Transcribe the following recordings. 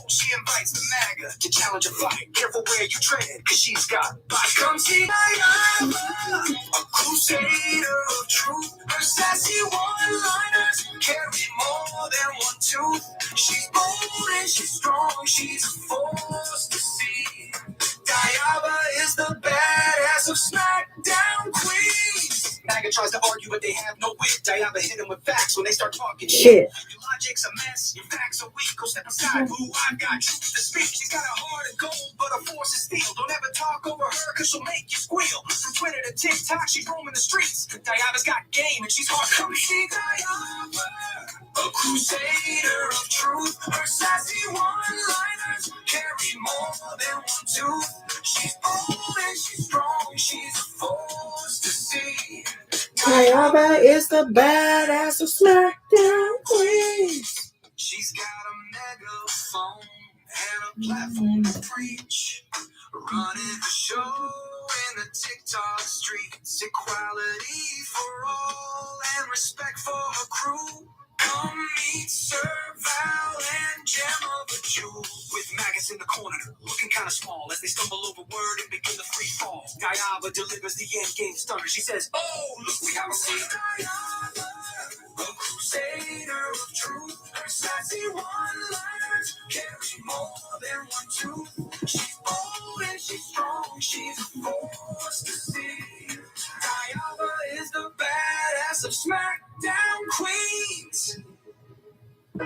She invites the MAGA to challenge a fight. Careful where you tread, cause she's got bite. Come see Diana, a crusader of truth. Her sassy one-liners carry more than one tooth. She's bold and she's strong, she's a force to see. Diana is the badass of SmackDown Queens. MAGA tries to argue, but they have no wit. Diana hit him with facts when they start talking shit. Your logic's a mess, your facts are weak. Go step aside, boo, I've got truth to speak. She's got a heart of gold, but her force is steel. Don't ever talk over her, cause she'll make you squeal. From Twitter to TikTok, she's roaming the streets. Diana's got game, and she's hard. Come see Diana, a crusader of truth. Her sassy one-liners carry more than one tooth. She's bold and she's strong, she's a force to see. Diana is the badass of SmackDown Queens. She's got a megaphone and a platform to preach. Running the show in the TikTok streets. Equality for all and respect for her crew. Come meet Sir Val and Gemma the Jew. With maggots in the corner, looking kind of small as they stumble over word and begin the free fall. Diana delivers the end game stunner. She says, oh, look, we have a scene. Diana, a crusader of truth. Her sassy one-liners carry more than one tooth. She's bold and she's strong. She's a force to see. Diana is the badass of SmackDown Queens.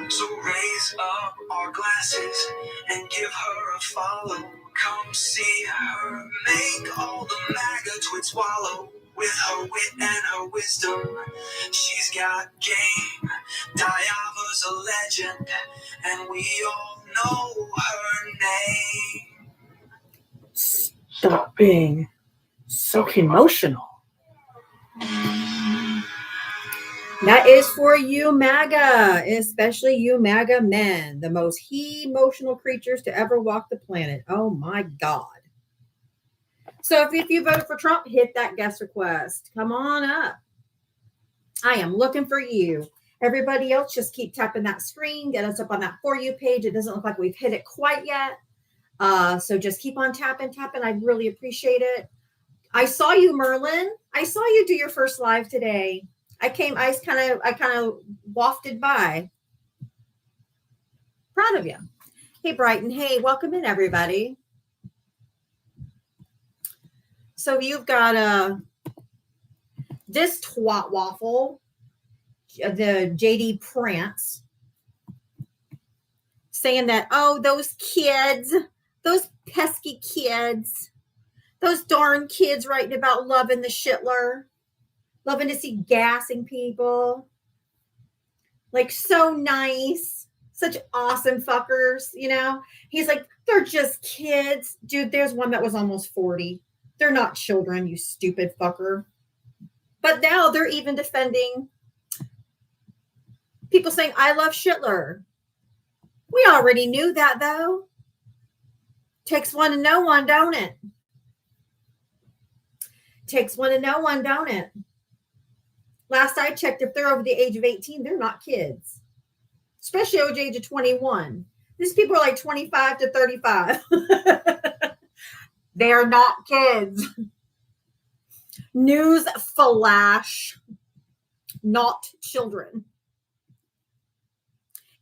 So raise up our glasses and give her a follow. Come see her make all the MAGA twits wallow. With her wit and her wisdom, she's got game. Diana's a legend, and we all know her name. Stop being so emotional. That is for you, MAGA, especially you, MAGA men, the most emotional creatures to ever walk the planet. Oh, my God. So if you voted for Trump, hit that guest request. Come on up. I am looking for you. Everybody else, just keep tapping that screen. Get us up on that For You page. It doesn't look like we've hit it quite yet. So just keep on tapping. I'd really appreciate it. I saw you, Merlin. I saw you do your first live today. I kind of wafted by. Proud of you. Hey, Brighton. Hey, welcome in, everybody. So you've got this twat waffle, the JD Prance, saying that, oh, those kids, those pesky kids, those darn kids writing about loving the Shitler. Loving to see gassing people. Like, so nice. Such awesome fuckers, you know? He's like, they're just kids. Dude, there's one that was almost 40. They're not children, you stupid fucker. But now they're even defending people saying, I love Shitler. We already knew that, though. Takes one to know one, don't it? Takes one to know one, don't it? Last I checked, if they're over the age of 18, they're not kids, especially over the age of 21. These people are like 25 to 35. They are not kids. News flash, not children.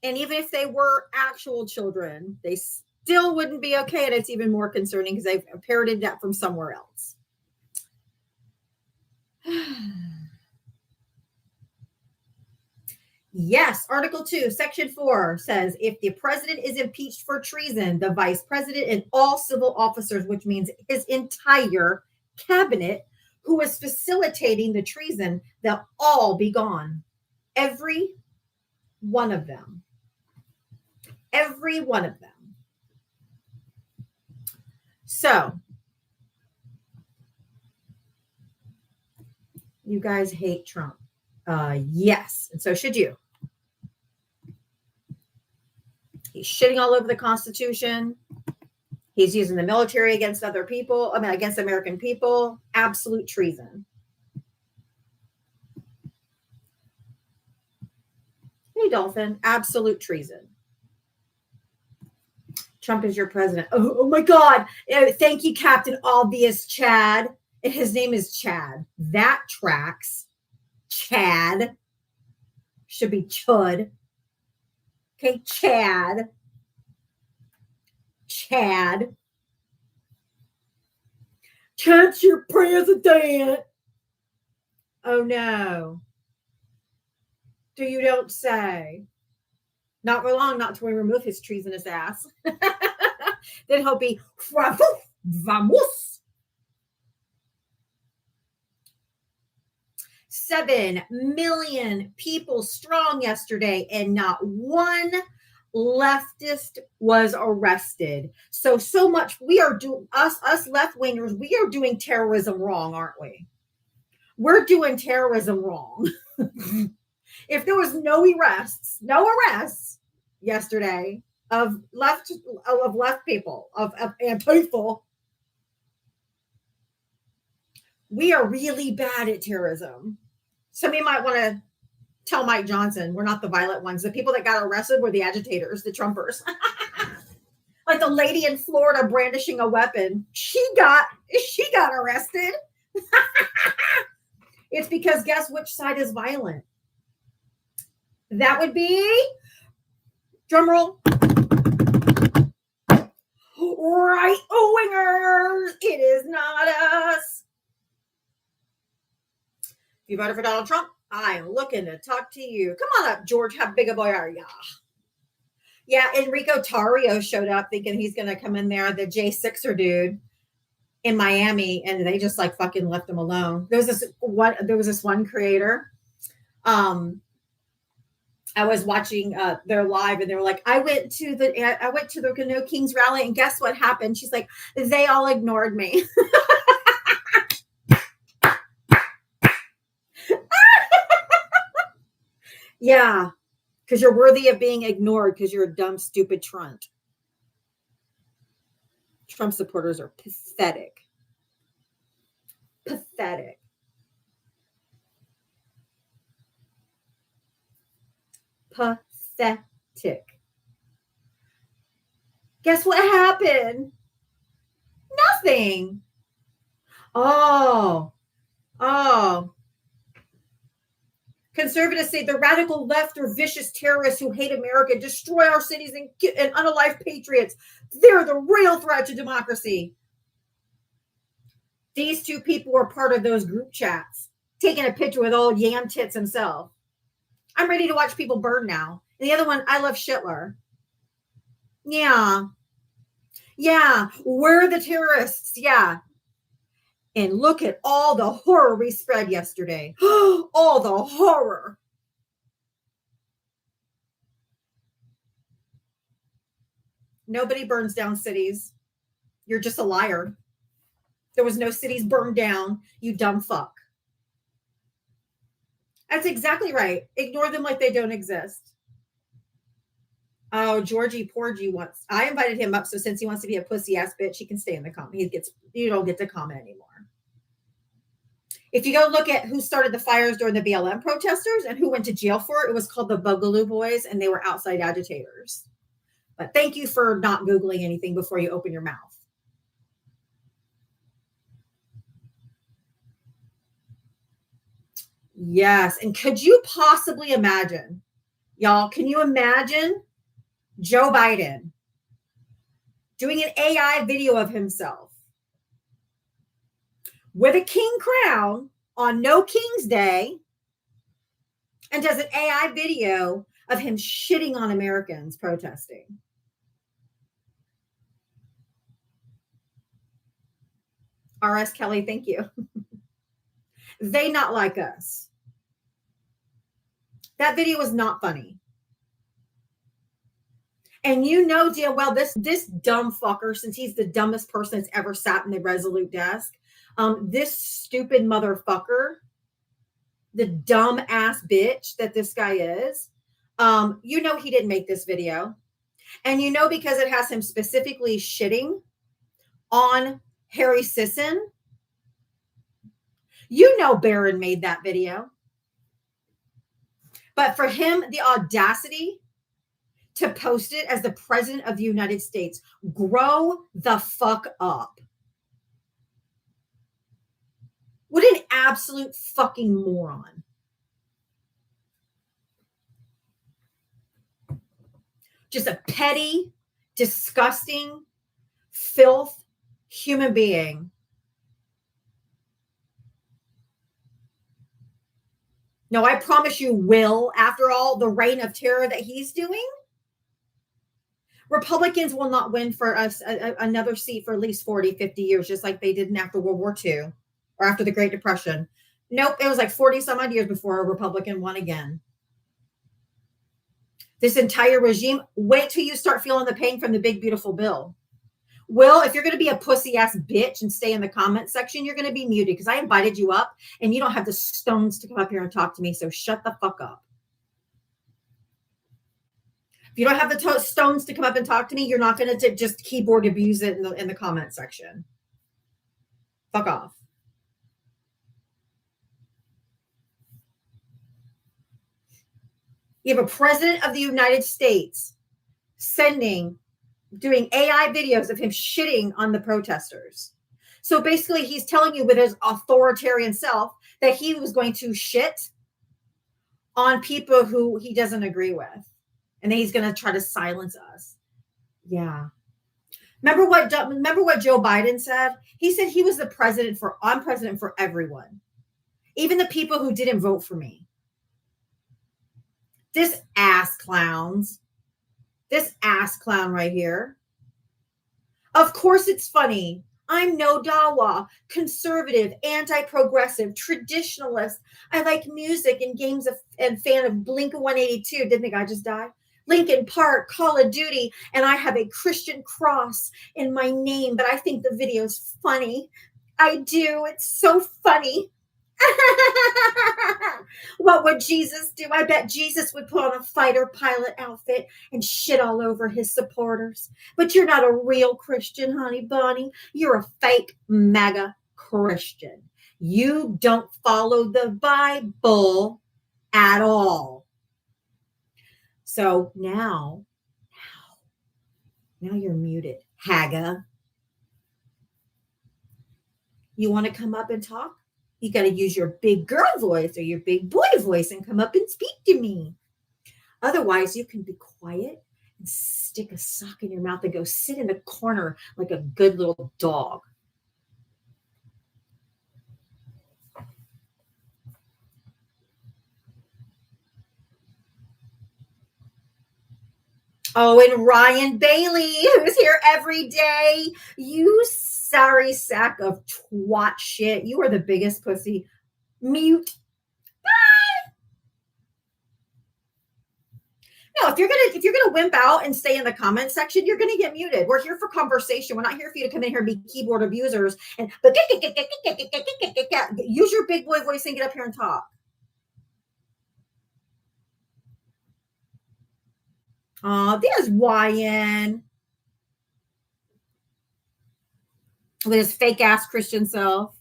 And even if they were actual children, they still wouldn't be okay. And it's even more concerning because they've parroted that from somewhere else. Yes, Article 2, Section 4 says if the president is impeached for treason, the vice president and all civil officers, which means his entire cabinet who is facilitating the treason, they'll all be gone. Every one of them. Every one of them. So, you guys hate Trump. Yes, and so should you. He's shitting all over the Constitution. He's using the military against other people. Against American people. Absolute treason. Hey, Dolphin. Absolute treason. Trump is your president. Oh my God. Thank you, Captain Obvious Chad. His name is Chad. That tracks. Chad. Should be Chud. Okay, Chad. Chad. Chad's your president. Oh no. Do you don't say. Not for long, not till we remove his treasonous ass. Then he'll be vamos. 7 million people strong yesterday, and not one leftist was arrested. So much we are doing us left wingers. We are doing terrorism wrong, aren't we? We're doing terrorism wrong. If there was no arrests yesterday of left people of Antifa, we are really bad at terrorism. Some of you might want to tell Mike Johnson, we're not the violent ones. The people that got arrested were the agitators, the Trumpers. Like the lady in Florida brandishing a weapon. She got arrested. It's because guess which side is violent? That would be, drumroll, right wingers. It is not us. If you voted for Donald Trump, I am looking to talk to you. Come on up, George. How big a boy are ya? Yeah, Enrico Tarrio showed up thinking he's going to come in there, the J6er dude in Miami, and they just like fucking left him alone. There was this one creator. I was watching their live, and they were like, I went to the No Kings rally, and guess what happened? She's like, they all ignored me. Yeah, because you're worthy of being ignored because you're a dumb, stupid trunt. Trump supporters are pathetic. Pathetic. Pathetic. Guess what happened? Nothing. Oh. Conservatives say the radical left are vicious terrorists who hate America, destroy our cities, and unalive patriots. They're the real threat to democracy. These two people were part of those group chats, taking a picture with old Yam Tits himself. I'm ready to watch people burn now. And the other one, I love Schindler. Yeah, we're the terrorists. Yeah. And look at all the horror we spread yesterday. All the horror. Nobody burns down cities. You're just a liar. There was no cities burned down, you dumb fuck. That's exactly right. Ignore them like they don't exist. Oh, Georgie Porgy wants. I invited him up, so since he wants to be a pussy ass bitch, he can stay in the comment. You don't get to comment anymore. If you go look at who started the fires during the BLM protesters and who went to jail for it, it was called the Boogaloo Boys, and they were outside agitators. But thank you for not Googling anything before you open your mouth. Yes, and could you possibly imagine, y'all, can you imagine Joe Biden doing an AI video of himself with a king crown on No King's Day and does an AI video of him shitting on Americans protesting? R.S. Kelly, thank you. They not like us. That video was not funny. And you know damn well this dumb fucker, since he's the dumbest person that's ever sat in the Resolute desk, this stupid motherfucker, the dumb ass bitch that this guy is, you know he didn't make this video. And you know because it has him specifically shitting on Harry Sisson. You know Barron made that video. But for him, the audacity to post it as the president of the United States. Grow the fuck up. What an absolute fucking moron. Just a petty, disgusting, filth human being. No, I promise you, Will, after all the reign of terror that he's doing, Republicans will not win for us another seat for at least 40, 50 years, just like they did after World War II or after the Great Depression. Nope, it was like 40 some odd years before a Republican won again. This entire regime, wait till you start feeling the pain from the big, beautiful bill. Will, if you're going to be a pussy ass bitch and stay in the comment section, you're going to be muted because I invited you up and you don't have the stones to come up here and talk to me. So shut the fuck up. If you don't have the stones to come up and talk to me, you're not going to just keyboard abuse it in the comment section. Fuck off. You have a president of the United States doing AI videos of him shitting on the protesters. So basically he's telling you with his authoritarian self that he was going to shit on people who he doesn't agree with. And then he's going to try to silence us. Yeah. Remember what Joe Biden said? He said he was I'm president for everyone. Even the people who didn't vote for me. This ass clown right here. Of course it's funny. I'm no Dawa, conservative, anti-progressive, traditionalist. I like music and games and fan of Blink-182. Didn't the guy just die? Linkin Park, Call of Duty, and I have a Christian cross in my name, but I think the video's funny. I do. It's so funny. What would Jesus do? I bet Jesus would put on a fighter pilot outfit and shit all over his supporters. But you're not a real Christian, honey bunny. You're a fake MAGA Christian. You don't follow the Bible at all. So now you're muted, Haga. You want to come up and talk? You got to use your big girl voice or your big boy voice and come up and speak to me. Otherwise, you can be quiet and stick a sock in your mouth and go sit in the corner like a good little dog. Oh, and Ryan Bailey, who's here every day. You sorry sack of twat shit. You are the biggest pussy. Mute. Bye. No, if you're gonna wimp out and stay in the comment section, you're gonna get muted. We're here for conversation. We're not here for you to come in here and be keyboard abusers and use your big boy voice and get up here and talk. Oh, there's Ryan with his fake ass Christian self.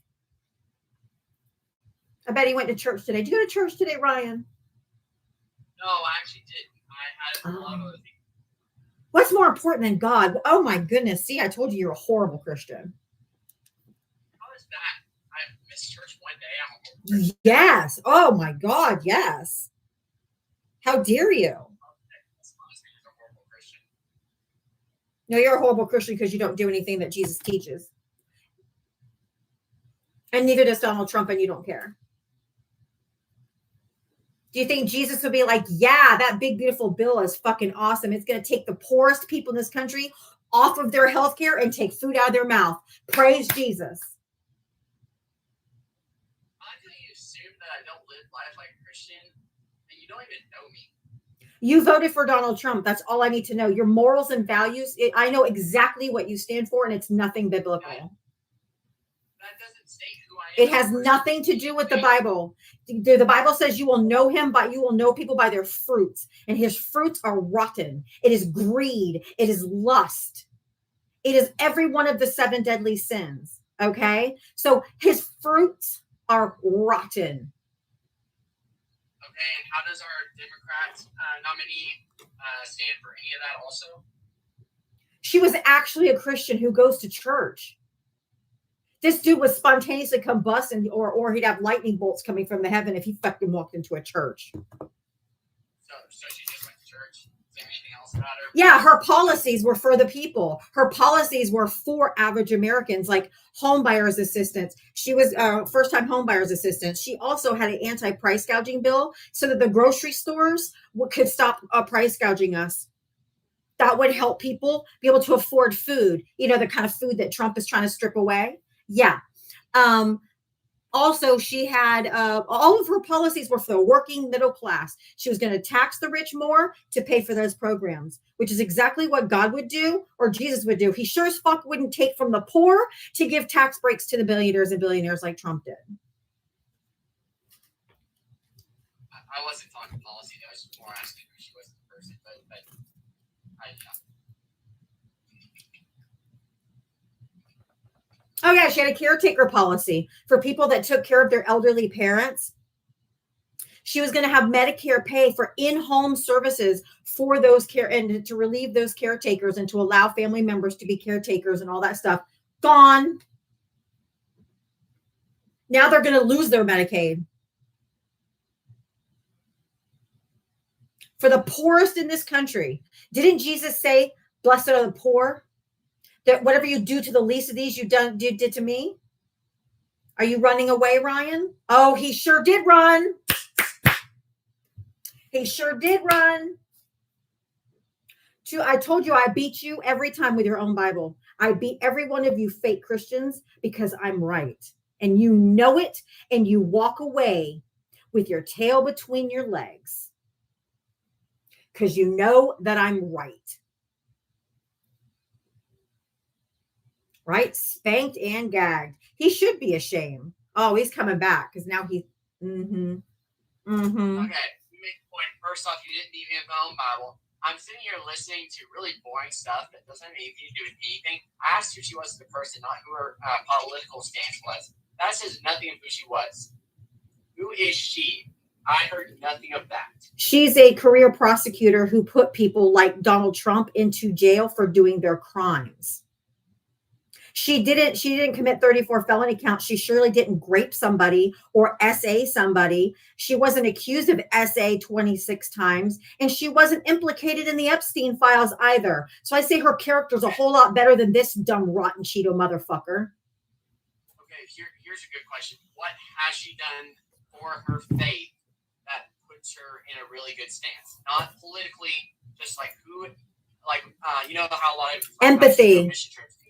I bet he went to church today. Did you go to church today, Ryan? No, I actually didn't. I had a lot of other things. What's more important than God? Oh my goodness. See, I told you you're a horrible Christian. How is that? I missed church one day. Yes. Oh my God. Yes. How dare you? No, you're a horrible Christian because you don't do anything that Jesus teaches. And neither does Donald Trump, and you don't care. Do you think Jesus would be like, yeah, that big, beautiful bill is fucking awesome. It's going to take the poorest people in this country off of their health care and take food out of their mouth. Praise Jesus. I like that you assume that I don't live life like a Christian, and you don't even know me. You voted for Donald Trump. That's all I need to know. Your morals and values, I know exactly what you stand for, and it's nothing biblical. That doesn't state who I am. It has nothing to do with the Bible. The Bible says you will know you will know people by their fruits, and his fruits are rotten. It is greed. It is lust. It is every one of the 7 deadly sins. Okay? So his fruits are rotten. Okay, and how does our Democrats nominee stand for any of that also? She was actually a Christian who goes to church. This dude was spontaneously combusting, or he'd have lightning bolts coming from the heaven if he fucking walked into a church. So she just went to church. Is there anything else about her? Yeah, her policies were for the people. Her policies were for average Americans, like home buyers assistance. She was first-time home buyers assistance. She also had an anti-price gouging bill so that the grocery stores could stop price gouging us. That would help people be able to afford food, you know, the kind of food that Trump is trying to strip away. Yeah. Also, she had all of her policies were for the working middle class. She was going to tax the rich more to pay for those programs, which is exactly what God would do or Jesus would do. He sure as fuck wouldn't take from the poor to give tax breaks to the billionaires and billionaires like Trump did. I wasn't talking policy. I was just more asking who she was as a person, but Oh, yeah, she had a caretaker policy for people that took care of their elderly parents. She was going to have Medicare pay for in-home services for those care and to relieve those caretakers and to allow family members to be caretakers and all that stuff. Gone. Now they're going to lose their Medicaid. For the poorest in this country. Didn't Jesus say, blessed are the poor? That whatever you do to the least of these, you did to me? Are you running away, Ryan? Oh, he sure did run. He sure did run. I told you I beat you every time with your own Bible. I beat every one of you fake Christians because I'm right. And you know it, and you walk away with your tail between your legs because you know that I'm right. Right? Spanked and gagged. He should be ashamed. Oh, he's coming back because now he. Okay, you make a point. First off, you didn't beat me with my own Bible. I'm sitting here listening to really boring stuff that doesn't have anything to do with anything. I asked who she was as a person, not who her political stance was. That says nothing of who she was. Who is she? I heard nothing of that. She's a career prosecutor who put people like Donald Trump into jail for doing their crimes. She didn't commit 34 felony counts. She surely didn't grape somebody or SA somebody. She wasn't accused of SA 26 times, and she wasn't implicated in the Epstein files either. So I say her character's a whole lot better than this dumb, rotten Cheeto motherfucker. Okay, here's a good question. What has she done for her faith that puts her in a really good stance? Not politically, just like who, like, you know how a lot of empathy.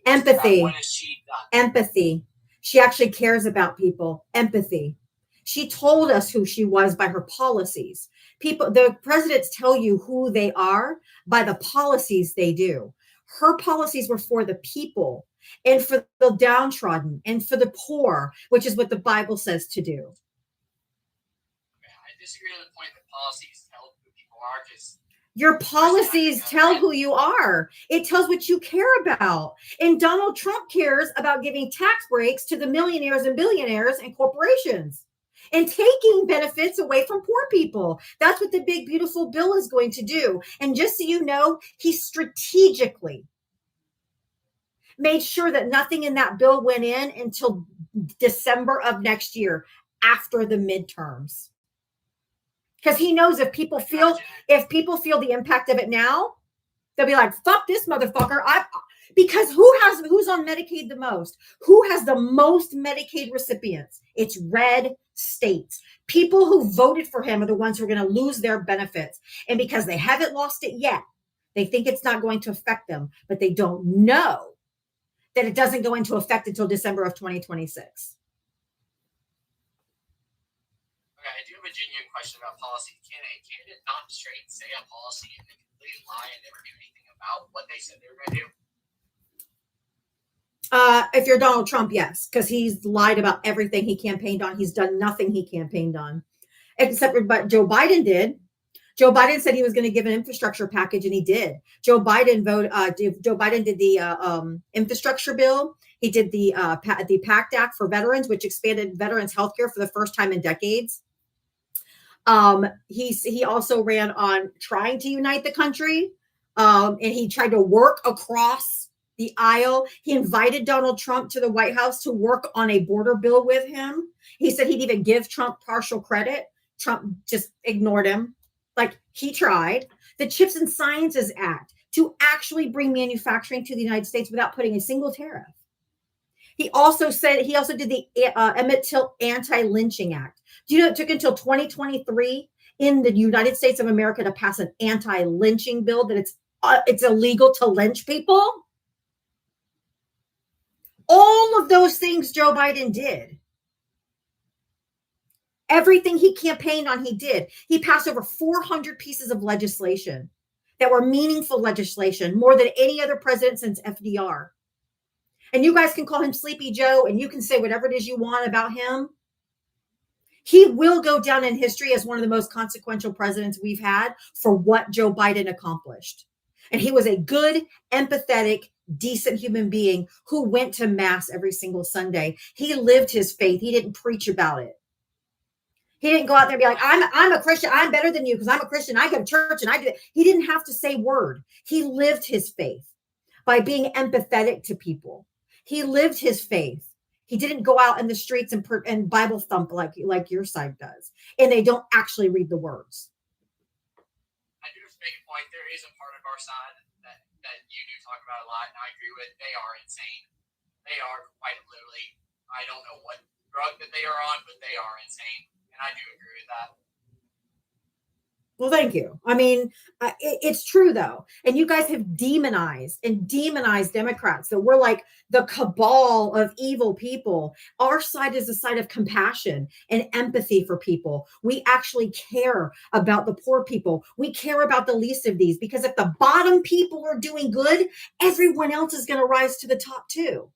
Empathy. What has she done? Empathy. She actually cares about people. Empathy. She told us who she was by her policies. The presidents tell you who they are by the policies they do. Her policies were for the people and for the downtrodden and for the poor, which is what the Bible says to do. Okay, I disagree with the point that policies tell who people are because your policies tell who you are. It tells what you care about. And Donald Trump cares about giving tax breaks to the millionaires and billionaires and corporations and taking benefits away from poor people. That's what the big, beautiful bill is going to do. And just so you know, he strategically made sure that nothing in that bill went in until December of next year after the midterms. Because he knows if people feel the impact of it now, they'll be like, fuck this motherfucker. Because who's on Medicaid the most? Who has the most Medicaid recipients? It's red states. People who voted for him are the ones who are going to lose their benefits. And because they haven't lost it yet, they think it's not going to affect them, but they don't know that it doesn't go into effect until December of 2026. I do have a genuine question about policy. Can a candidate not straight say a policy and then completely lie and never do anything about what they said they were going to do? If you're Donald Trump, yes, because he's lied about everything he campaigned on. He's done nothing he campaigned on, but Joe Biden did. Joe Biden said he was going to give an infrastructure package, and he did. Joe Biden did the infrastructure bill. He did the PACT Act for veterans, which expanded veterans health care for the first time in decades. He also ran on trying to unite the country. And he tried to work across the aisle. He invited Donald Trump to the White House to work on a border bill with him. He said he'd even give Trump partial credit. Trump just ignored him. Like, he tried. The Chips and Sciences Act to actually bring manufacturing to the United States without putting a single tariff. He also did the Emmett Till Anti-Lynching Act. Do you know it took until 2023 in the United States of America to pass an anti-lynching bill that it's illegal to lynch people? All of those things Joe Biden did. Everything he campaigned on, he did. He passed over 400 pieces of legislation that were meaningful legislation, more than any other president since FDR. And you guys can call him Sleepy Joe, and you can say whatever it is you want about him. He will go down in history as one of the most consequential presidents we've had for what Joe Biden accomplished. And he was a good, empathetic, decent human being who went to mass every single Sunday. He lived his faith. He didn't preach about it. He didn't go out there and be like, I'm a Christian. I'm better than you because I'm a Christian. I go to church and I do it. He didn't have to say word. He lived his faith by being empathetic to people. He lived his faith. He didn't go out in the streets and Bible thump like your side does. And they don't actually read the words. I do make a point. There is a part of our side that you do talk about a lot, and I agree with. They are insane. They are quite literally. I don't know what drug that they are on, but they are insane. And I do agree with that. Well, thank you. I mean, it's true, though. And you guys have demonized Democrats. So we're like the cabal of evil people. Our side is a side of compassion and empathy for people. We actually care about the poor people. We care about the least of these, because if the bottom people are doing good, everyone else is going to rise to the top, too.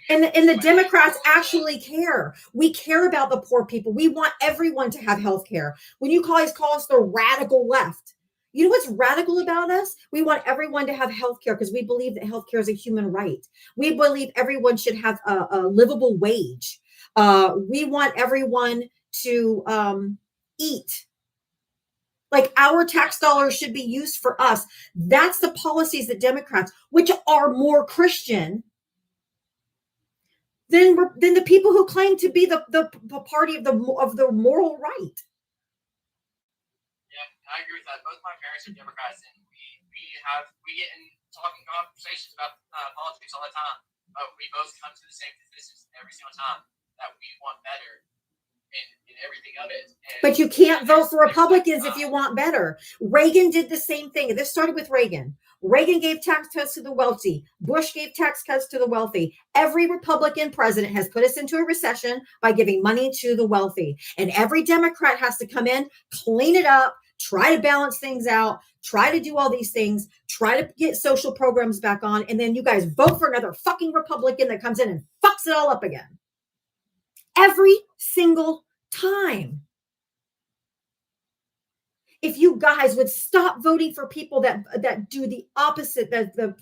And the Democrats actually care. We care about the poor people. We want everyone to have health care. When you call us the radical left, you know what's radical about us? We want everyone to have health care because we believe that health care is a human right. We believe everyone should have a livable wage. We want everyone to eat. Like, our tax dollars should be used for us. That's the policies that Democrats, which are more Christian than the people who claim to be the party of the moral right. Yeah, I agree with that. Both my parents are Democrats, and we get in talking conversations about politics all the time. But we both come to the same conclusions every single time, that we want better in everything of it. But you can't vote for Republicans if you want better. Reagan did the same thing. This started with Reagan. Reagan gave tax cuts to the wealthy. Bush gave tax cuts to the wealthy. Every Republican president has put us into a recession by giving money to the wealthy. And every Democrat has to come in, clean it up, try to balance things out, try to do all these things, try to get social programs back on. And then you guys vote for another fucking Republican that comes in and fucks it all up again. Every single time. If you guys would stop voting for people that do the opposite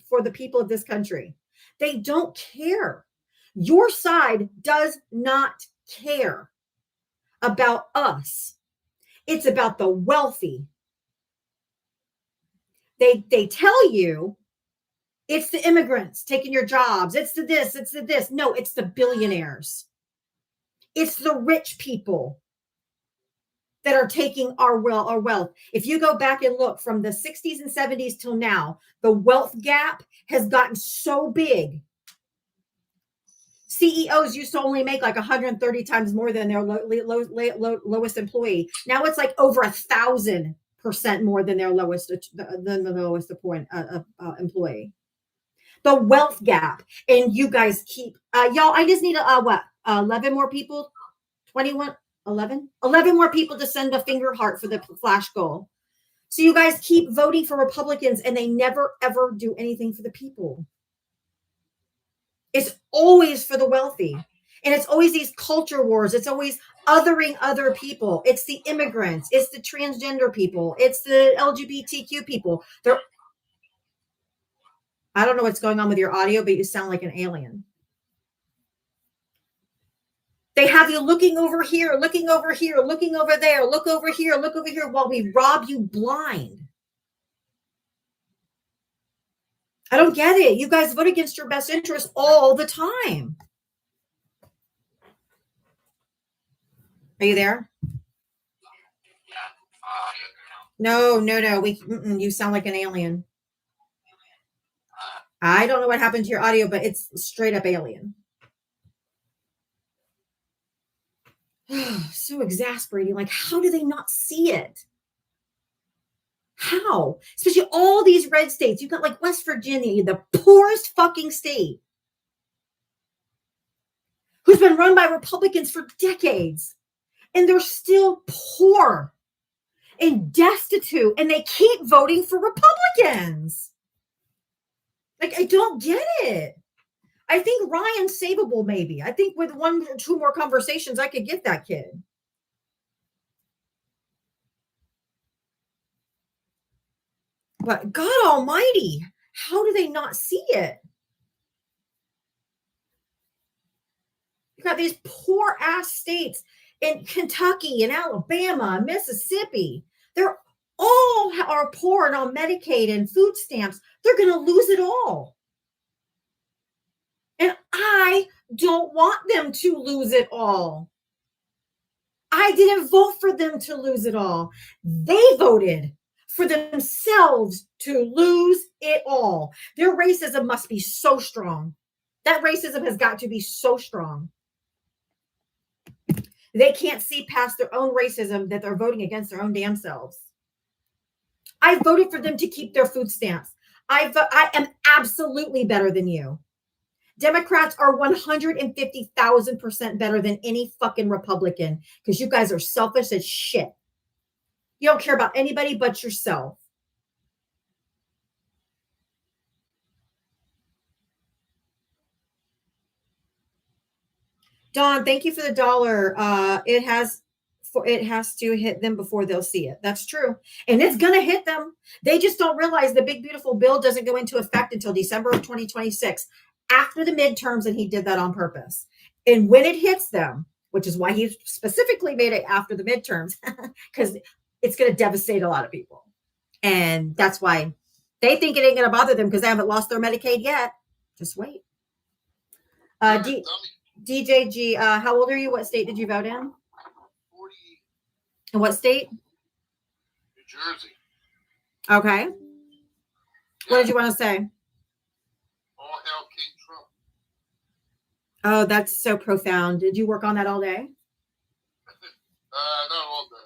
for the people of this country, they don't care. Your side does not care about us. It's about the wealthy. They tell you it's the immigrants taking your jobs. It's the this, it's the this. No, it's the billionaires. It's the rich people that are taking our wealth. If you go back and look from the 60s and 70s till now, the wealth gap has gotten so big. CEOs used to only make like 130 times more than their lowest employee. Now it's like over 1,000% more than their lowest employee. The wealth gap, and you guys keep y'all. I just need 11 more people, 21. 11 more people to send a finger heart for the flash goal. So you guys keep voting for Republicans and they never, ever do anything for the people. It's always for the wealthy. And it's always these culture wars. It's always othering other people. It's the immigrants. It's the transgender people. It's the LGBTQ people. I don't know what's going on with your audio, but you sound like an alien. They have you looking over here, looking over here, looking over there, look over here while we rob you blind. I don't get it. You guys vote against your best interest all the time. Are you there? No. You sound like an alien. I don't know what happened to your audio, but it's straight up alien. So exasperating. Like, how do they not see it? How? Especially all these red states. You've got like West Virginia, the poorest fucking state, who's been run by Republicans for decades. And they're still poor and destitute. And they keep voting for Republicans. Like, I don't get it. I think Ryan's savable, maybe. I think with 1 or 2 more conversations, I could get that kid. But God almighty, how do they not see it? You got these poor ass states in Kentucky and Alabama and Mississippi. They're all are poor and on Medicaid and food stamps. They're going to lose it all. And I don't want them to lose it all. I didn't vote for them to lose it all. They voted for themselves to lose it all. Their racism must be so strong. That racism has got to be so strong. They can't see past their own racism that they're voting against their own damn selves. I voted for them to keep their food stamps. I am absolutely better than you. Democrats are 150,000% better than any fucking Republican because you guys are selfish as shit. You don't care about anybody but yourself. Dawn, thank you for the $1. It has to hit them before they'll see it. That's true. And it's going to hit them. They just don't realize the big, beautiful bill doesn't go into effect until December of 2026 after the midterms. And he did that on purpose. And when it hits them, which is why he specifically made it after the midterms, because it's going to devastate a lot of people. And that's why they think it ain't going to bother them because they haven't lost their Medicaid yet. Just wait. DJG, how old are you? What state did you vote in? 40. And what state? New Jersey. Okay. Yeah. What did you want to say? All hail King Trump. Oh, that's so profound. Did you work on that all day? Not all day.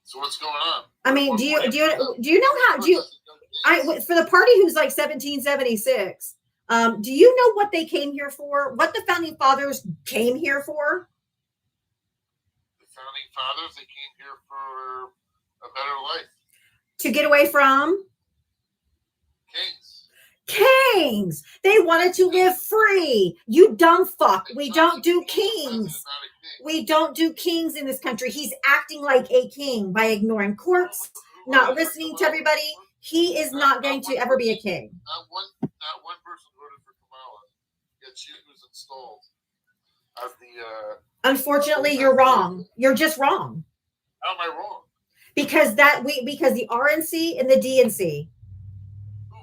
So what's going on? I mean, do you know how for the party who's like 1776? Do you know what they came here for? What the founding fathers came here for? The founding fathers, they came here for a better life. To get away from kings. They wanted to live free. You dumb fuck. We don't do kings. We don't do kings in this country. He's acting like a king by ignoring courts, not listening to everybody. He is not going to ever be a king. Not one person voted for Kamala, yet she was installed as the. Unfortunately, you're wrong. You're just wrong. How am I wrong? Because the RNC and the DNC,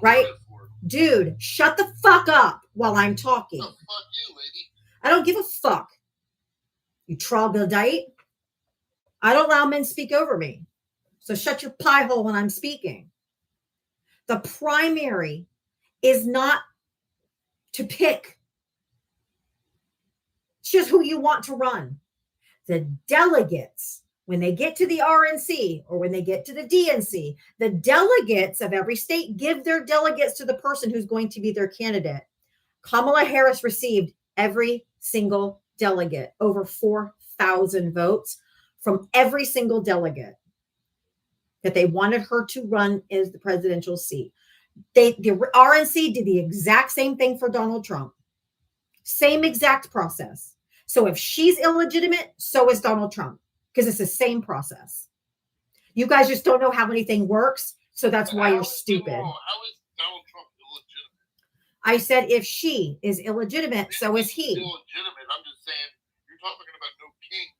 right? Dude, shut the fuck up while I'm talking. Oh, fuck you, lady. I don't give a fuck. You troglodyte. I don't allow men to speak over me. So shut your pie hole when I'm speaking. The primary is not to pick. It's just who you want to run. The delegates, when they get to the RNC or when they get to the DNC, the delegates of every state give their delegates to the person who's going to be their candidate. Kamala Harris received every single delegate, over 4,000 votes from every single delegate that they wanted her to run as the presidential seat. The RNC did the exact same thing for Donald Trump. Same exact process. So if she's illegitimate, so is Donald Trump, because it's the same process. You guys just don't know how anything works, so that's why you're stupid. How is Donald Trump illegitimate? I said if she is illegitimate, so is he. Illegitimate. I'm just saying you're talking about no kings,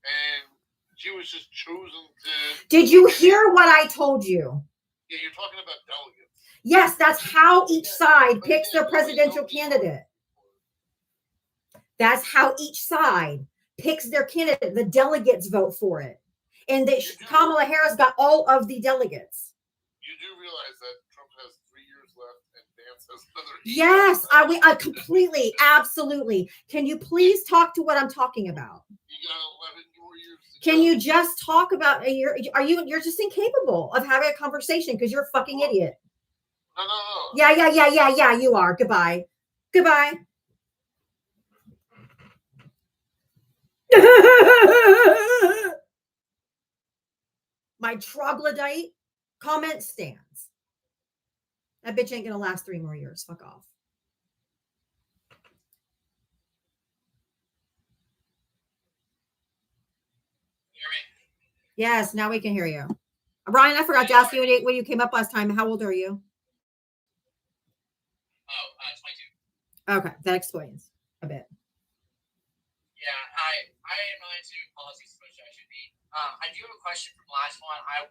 and she was just chosen to. Did you hear what I told you? Yeah, you're talking about delegates. Yes, that's how each side picks their presidential candidate. That's how each side picks their candidate. The delegates vote for it. And Kamala Harris got all of the delegates. You do realize that Trump has 3 years left and Vance has another 8 Yes, years I completely, absolutely. Can you please talk to what I'm talking about? You got 11 more years. Can you just talk about you're just incapable of having a conversation because you're a fucking idiot. No. Yeah, you are. Goodbye. My troglodyte comment stands. That bitch ain't gonna last 3 more years. Fuck off. Yes, now we can hear you. Brian, I forgot to ask you when you came up last time. How old are you? 22. Okay, that explains a bit. Yeah, I am not into politics as much as I should be. I do have a question from last one. I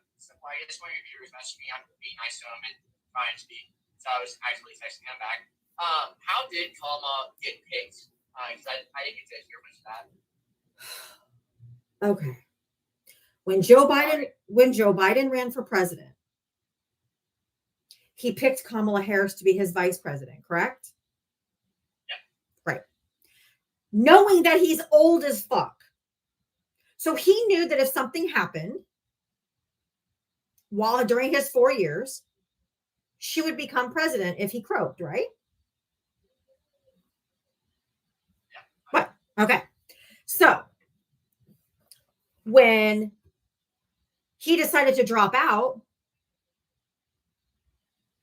guess one of your viewers messaged me. I'm being nice to him and trying to be. So I was actually texting him back. How did Kamala get picked? Because I didn't get to hear much of that. Okay. When Joe Biden ran for president, he picked Kamala Harris to be his vice president, correct? Yeah. Right. Knowing that he's old as fuck. So he knew that if something happened during his 4 years, she would become president if he croaked, right? Yeah. What? Okay. So when he decided to drop out,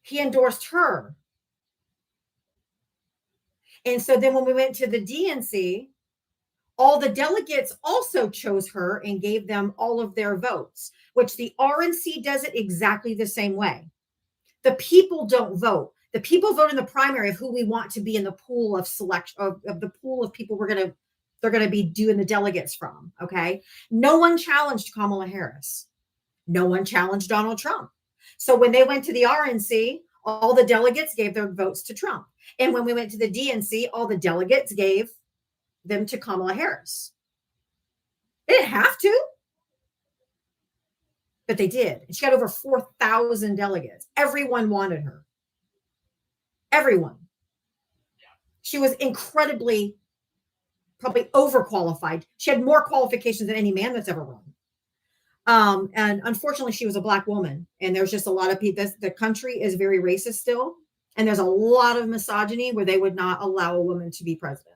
he endorsed her. And so then when we went to the DNC, all the delegates also chose her and gave them all of their votes, which the RNC does it exactly the same way. The people don't vote. The people vote in the primary of who we want to be in the pool of selection of the pool of people they're going to be doing the delegates from. Okay. No one challenged Kamala Harris. No one challenged Donald Trump. So when they went to the RNC, all the delegates gave their votes to Trump. And when we went to the DNC, all the delegates gave them to Kamala Harris. They didn't have to, but they did. And she got over 4,000 delegates. Everyone wanted her. Everyone. She was incredibly, probably overqualified. She had more qualifications than any man that's ever run. And unfortunately, she was a Black woman. And there's just a lot of people. The country is very racist still. And there's a lot of misogyny where they would not allow a woman to be president.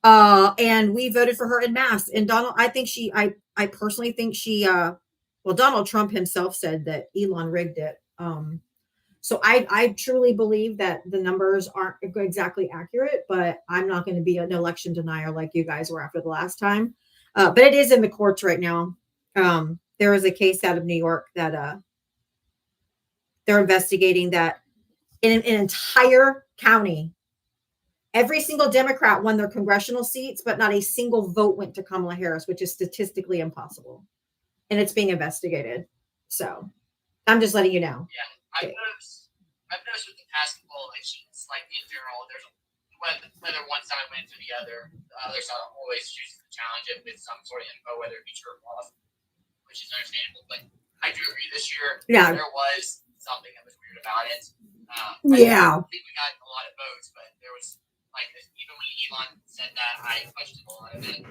And we voted for her en masse. And I personally think Donald Trump himself said that Elon rigged it. So I truly believe that the numbers aren't exactly accurate, but I'm not going to be an election denier like you guys were after the last time. But it is in the courts right now. There is a case out of New York that they're investigating that in an entire county, every single Democrat won their congressional seats, but not a single vote went to Kamala Harris, which is statistically impossible. And it's being investigated. So I'm just letting you know. Yeah, I've noticed with the past couple elections, like in general, there's whether one side wins or the other side always chooses to challenge it with some sort of info, whether it be true or false, which is understandable. But I do agree this year, there was something that was weird about it. I think we got a lot of votes, but there was, like, even when Elon said that, I questioned a lot of it.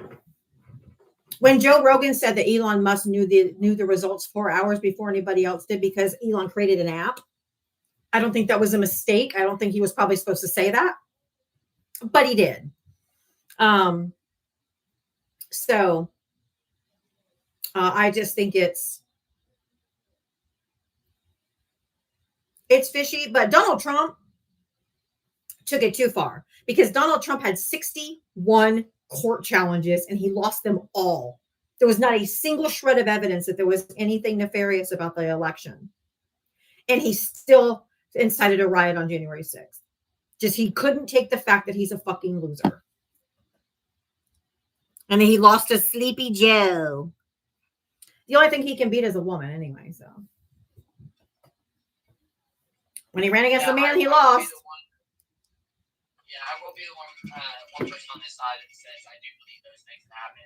When Joe Rogan said that Elon Musk knew the results 4 hours before anybody else did because Elon created an app, I don't think that was a mistake. I don't think he was probably supposed to say that, but he did. So I just think it's fishy, but Donald Trump took it too far because Donald Trump had 61 court challenges and he lost them all. There was not a single shred of evidence that there was anything nefarious about the election. And he still incited a riot on January 6th. Just he couldn't take the fact that he's a fucking loser. And then he lost to Sleepy Joe. The only thing he can beat is a woman anyway, so. When he ran against a man, he lost. I will be the one person on this side that says I do believe those things happen.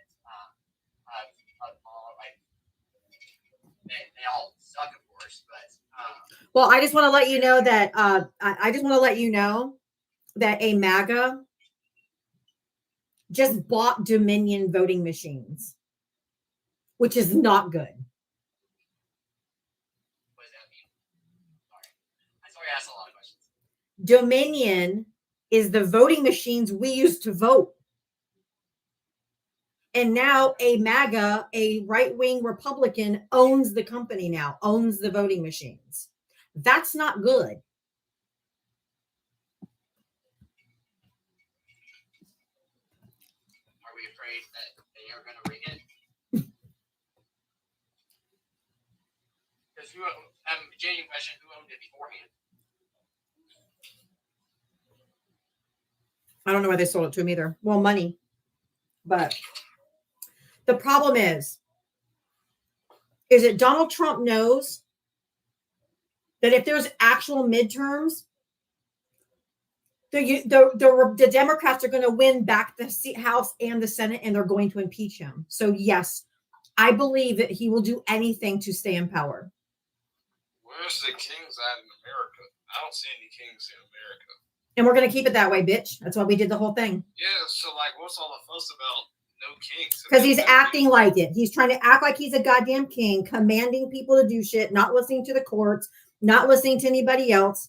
They all suck, of course, but. Well, I just want to let you know that I just want to let you know that a MAGA just bought Dominion voting machines, which is not good. What does that mean? Sorry, I asked a lot of questions. Dominion is the voting machines we used to vote. And now a MAGA, a right-wing Republican, owns the company now, owns the voting machines. That's not good. Are we afraid that they are going to rig it? Because genuine question, who owned it beforehand? I don't know why they sold it to him either. Well, money. But the problem is that Donald Trump knows that if there's actual midterms, the Democrats are going to win back the House and the Senate, and they're going to impeach him. So, yes, I believe that he will do anything to stay in power. Where's the kings at in America? I don't see any kings in America. And we're going to keep it that way, bitch. That's why we did the whole thing. Yeah, so what's all the fuss about no kings? Because he's acting like it. He's trying to act like he's a goddamn king, commanding people to do shit, not listening to the courts, not listening to anybody else.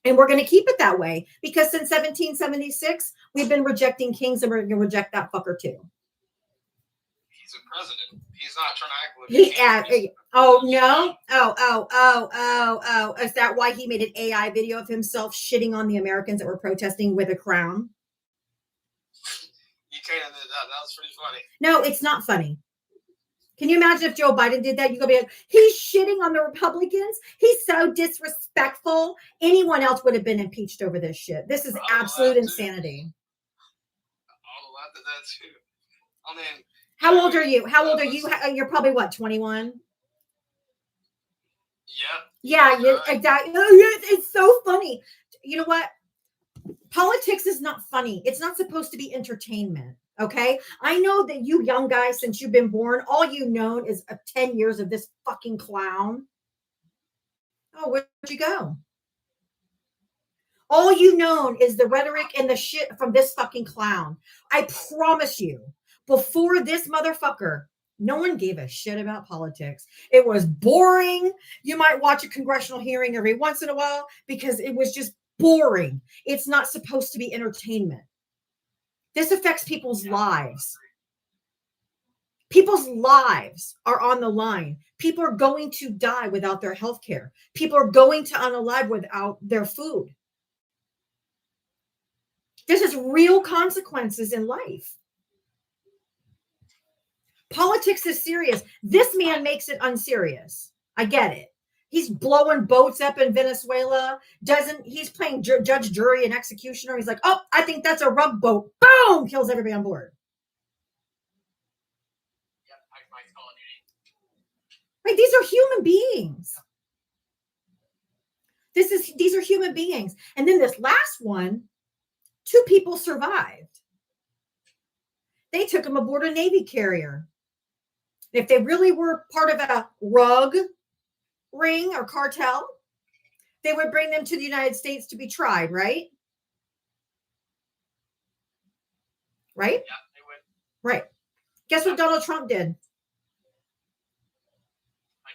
And we're going to keep it that way because since 1776, we've been rejecting kings, and we're going to reject that fucker too. He's a president. He's not trying to act like oh no. Oh. Is that why he made an AI video of himself shitting on the Americans that were protesting with a crown? You can't admit that. That was pretty funny. No, it's not funny. Can you imagine if Joe Biden did that? You're going to be like, he's shitting on the Republicans. He's so disrespectful. Anyone else would have been impeached over this shit. This is absolute insanity. I'll laugh at that too. I mean, how old are you? How old are you? You're probably what, 21? Yeah, exactly. It's so funny. You know what? Politics is not funny. It's not supposed to be entertainment. Okay. I know that you young guys, since you've been born, all you known is 10 years of this fucking clown. Oh, where'd you go? All you known is the rhetoric and the shit from this fucking clown. I promise you, before this motherfucker, no one gave a shit about politics. It was boring. You might watch a congressional hearing every once in a while because it was just boring. It's not supposed to be entertainment. This affects people's lives. People's lives are on the line. People are going to die without their health care. People are going to unalive without their food. This is real consequences in life. Politics is serious. This man makes it unserious. I get it. He's blowing boats up in Venezuela. He's playing judge, jury, and executioner. He's like, oh, I think that's a rug boat. Boom! Kills everybody on board. Yep, I might call it. Right, these are human beings. These are human beings. And then this last one, 2 people survived. They took them aboard a Navy carrier. If they really were part of a rug ring or cartel, they would bring them to the United States to be tried, right? Right? Yeah, they would. Right. Guess what Donald Trump did? I'm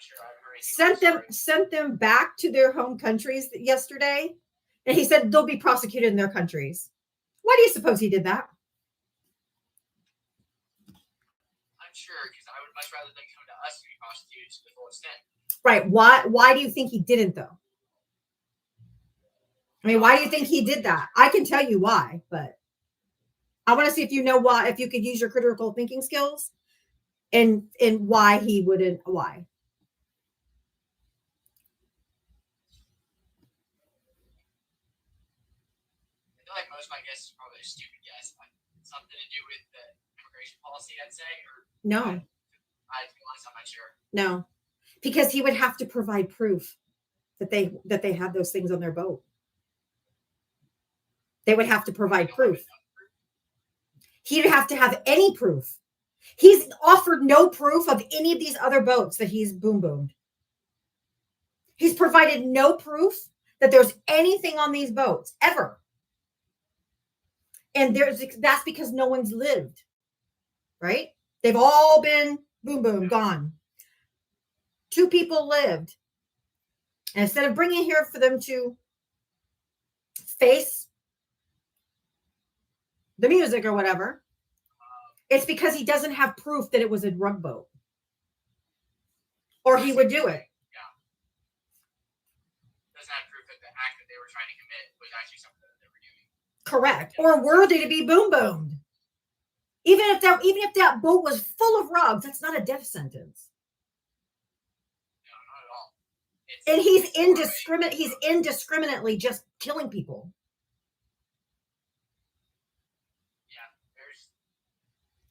sure I've heard Sent them back to their home countries yesterday, and he said they'll be prosecuted in their countries. Why do you suppose he did that? I'm sure, because I would much rather them come to us to be prosecuted to the full extent. Right. Why do you think he didn't, though? I mean, why do you think he did that? I can tell you why, but I want to see if you know why, if you could use your critical thinking skills and why he wouldn't, why. most of my guess is probably a stupid guess. Like something to do with the immigration policy, I'd say, or No, to be honest, I'm not sure. no, because he would have to provide proof that they have those things on their boat. They would have to provide proof. He'd have to have any proof. He's offered no proof of any of these other boats that he's boomed. He's provided no proof that there's anything on these boats ever. And that's because no one's lived, right? They've all been boom, gone. 2 people lived. And instead of bringing here for them to face the music or whatever, it's because he doesn't have proof that it was a drug boat. Or he would do it. Yeah. Doesn't have proof that the act that they were trying to commit was actually something that they were doing. Correct. Or worthy to be boomed. Even if that boat was full of rugs, that's not a death sentence. No, not at all. And he's indiscriminately just killing people.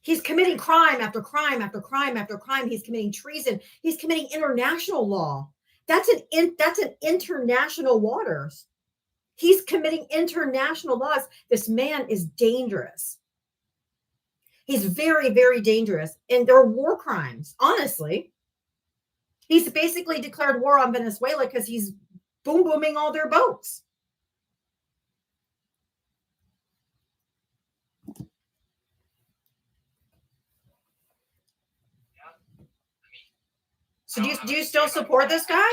He's committing crime after crime after crime after crime. He's committing treason. He's committing international law. That's an international waters. He's committing international laws. This man is dangerous. He's very, very dangerous. And they're war crimes, honestly. He's basically declared war on Venezuela because he's booming all their boats. So do you still support this guy?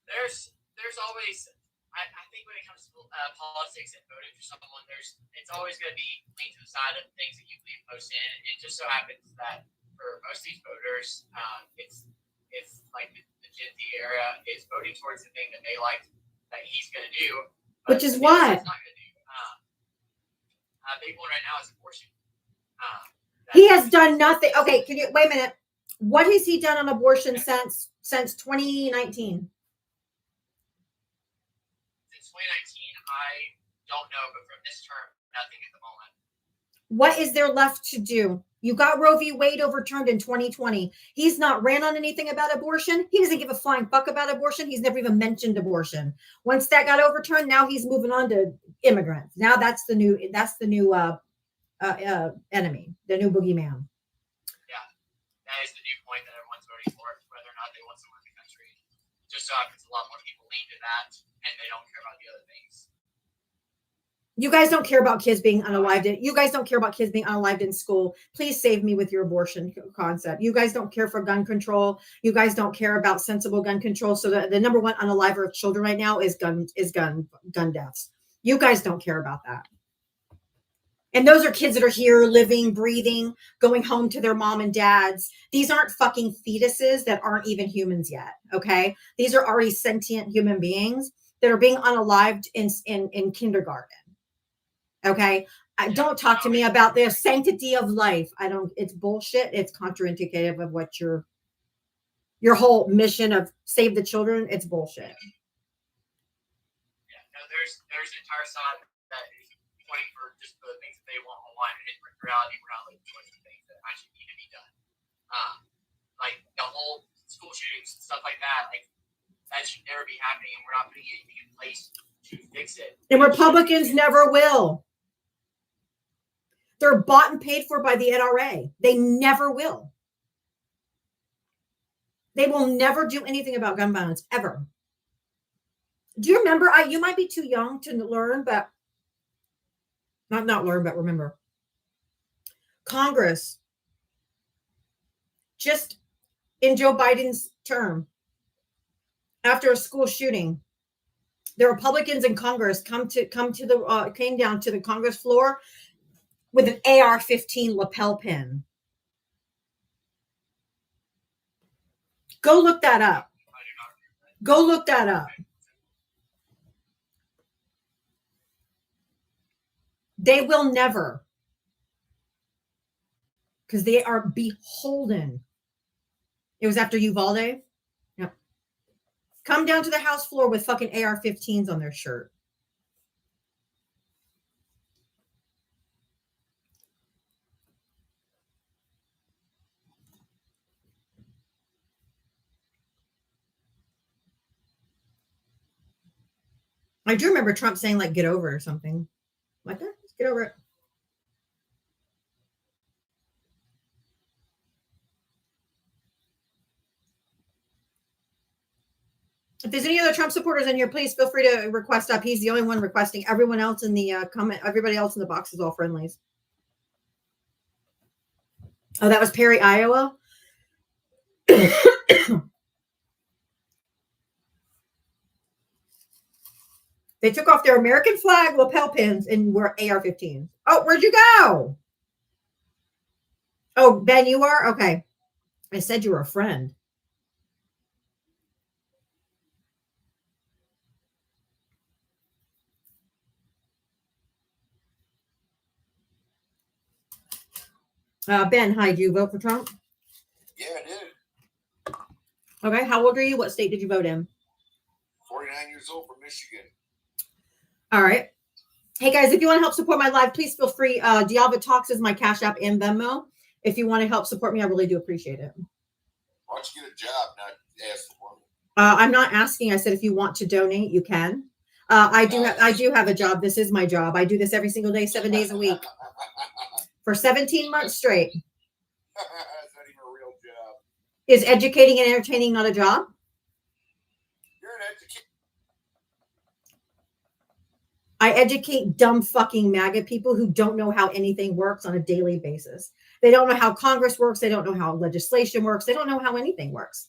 There's always, I think when it comes to politics and voting for someone, it's always going to be leaned to the side of things that you believe most in. It just so happens that for most of these voters, it's like the Gen Z era is voting towards the thing that they like that he's going to do. Which is what? He's not going to do. A big one right now is abortion. He has done nothing. Okay, can you wait a minute? What has he done on abortion since 2019? Since 2019, I don't know, but from this term, nothing at the moment. What is there left to do? You got Roe v. Wade overturned in 2020. He's not ran on anything about abortion. He doesn't give a flying fuck about abortion. He's never even mentioned abortion. Once that got overturned, now he's moving on to immigrants. Now that's the new enemy, the new boogeyman. Yeah, that is the new point that everyone's voting for, whether or not they want someone in the country. Just so happens a lot more people lean to that, and they don't care about the other things. You guys don't care about kids being unalived. You guys don't care about kids being unalived in school. Please save me with your abortion concept. You guys don't care for gun control. You guys don't care about sensible gun control. So the number one unaliver of children right now is gun deaths. You guys don't care about that. And those are kids that are here, living, breathing, going home to their mom and dads. These aren't fucking fetuses that aren't even humans yet, okay? These are already sentient human beings that are being unalived in kindergarten, okay? Don't talk to me about the sanctity of life. It's bullshit. It's contraindicative of what your whole mission of save the children. It's bullshit. Yeah, no, there's an entire side that is pointing for just the things that they want online, and in reality, we're not looking for the things that actually need to be done. Like the whole school shootings, stuff like that, like that should never be happening, and we're not putting anything in place to fix it. And Republicans never will. They're bought and paid for by the NRA. They never will. They will never do anything about gun violence, ever. Do you remember? You might be too young to learn, but not learn, but remember. Congress, just in Joe Biden's term, after a school shooting, the Republicans in Congress came down to the Congress floor with an AR-15 lapel pin. Go look that up. Go look that up. They will never, because they are beholden. It was after Uvalde. Yep. Come down to the House floor with fucking AR-15s on their shirt. I do remember Trump saying, like, get over it or something. Like that? Just get over it. If there's any other Trump supporters in here, please feel free to request up. He's the only one requesting. Everyone else in the comment, everybody else in the box is all friendlies. Oh, that was Perry, Iowa. They took off their American flag lapel pins and were AR-15s. Oh, where'd you go? Oh, Ben, you are? Okay. I said you were a friend. Ben, hi, do you vote for Trump? Yeah, I did. Okay, how old are you? What state did you vote in? 49 years old from Michigan. All right. Hey, guys, if you want to help support my live, please feel free. Dialva Talks is my Cash App and Venmo. If you want to help support me, I really do appreciate it. Why don't you get a job, not ask for money? I'm not asking. I said if you want to donate, you can. I do have a job. This is my job. I do this every single day, 7 days a week for 17 months straight. That's not even a real job. Is educating and entertaining not a job? You're an educator. I educate dumb fucking MAGA people who don't know how anything works on a daily basis. They don't know how Congress works. They don't know how legislation works. They don't know how anything works.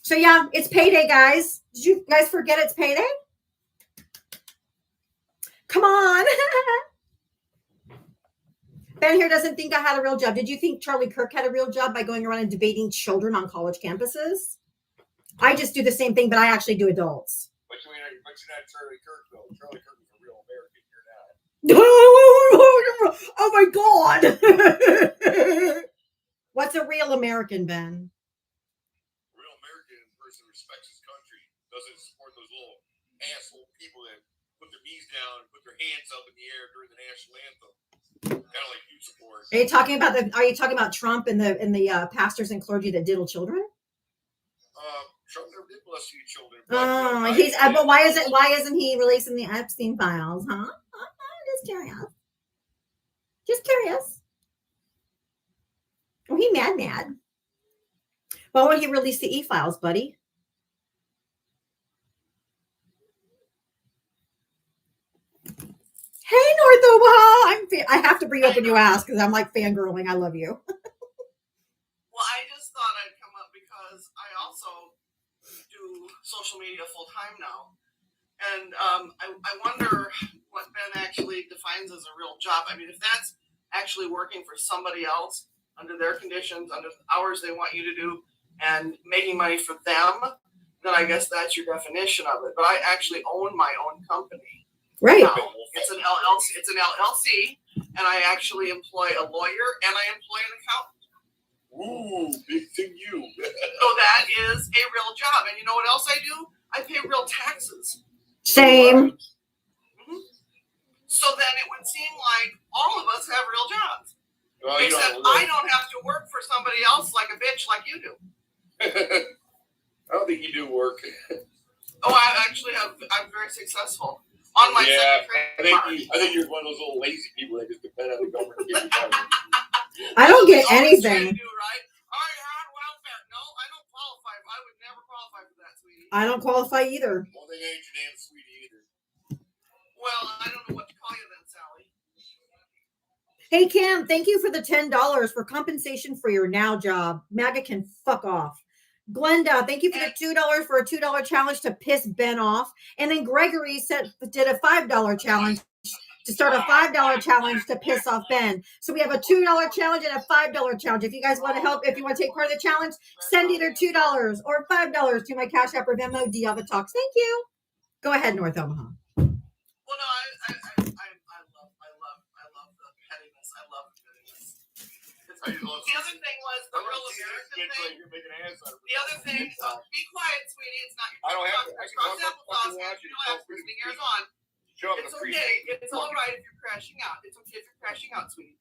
So yeah, it's payday, guys. Did you guys forget it's payday? Come on. Ben here doesn't think I had a real job. Did you think Charlie Kirk had a real job by going around and debating children on college campuses? I just do the same thing, but I actually do adults. But you're not Charlie Kirk, though. Charlie Kirk is a real American. You're not. Oh my God. What's a real American, Ben? Real American person respects his country, doesn't support those little asshole people that put their knees down and put their hands up in the air during the national anthem. Kind of like you support. Are you talking about Trump and the pastors and clergy that diddle children? Trump never did bless you children. But why isn't he releasing the Epstein files, huh? Just curious. Oh, he mad. Why won't he release the e-files, buddy? Hey, North Omaha. I have to bring up when you ask because I'm like fangirling. I love you. Well, I just thought I'd come up because I also do social media full time now. And I wonder what Ben actually defines as a real job. I mean, if that's actually working for somebody else under their conditions, under the hours they want you to do, and making money for them, then I guess that's your definition of it. But I actually own my own company. Right. Now. It's an LLC, and I actually employ a lawyer and I employ an accountant. Ooh, big thing you. So that is a real job. And you know what else I do? I pay real taxes. Same. Mm-hmm. So then it would seem like all of us have real jobs. Well, except I don't have to work for somebody else like a bitch like you do. I don't think you do work. Oh, I'm very successful. On my I think you're one of those little lazy people that just depend on the government to give you money. I don't get anything. Do, right? You're on welfare. No, I don't qualify. I would never qualify for that, sweetie. I don't qualify either. Well, they ain't your damn sweetie either. Well, I don't know what to call you then, Sally. Hey, Cam, thank you for the $10 for compensation for your now job. MAGA can fuck off. Glenda, thank you for the $2 for a $2 challenge to piss Ben off. And then Gregory did a $5 challenge to start a $5 challenge to piss off Ben. So we have a $2 challenge and a $5 challenge. If you guys want to help, if you want to take part of the challenge, send either $2 or $5 to my Cash App or Venmo, Dialva Talks. Thank you. Go ahead, North Omaha. Well, no, I love the pettiness. I love the pettiness. The other thing American You're making an ass out of The other thing, be quiet, sweetie. It's not your I don't have to. turn. I can Cross talk applesauce. fucking Hands you know after the air's on. Show It's okay. It's all right if you're crashing out. It's okay if you're crashing out, sweetie.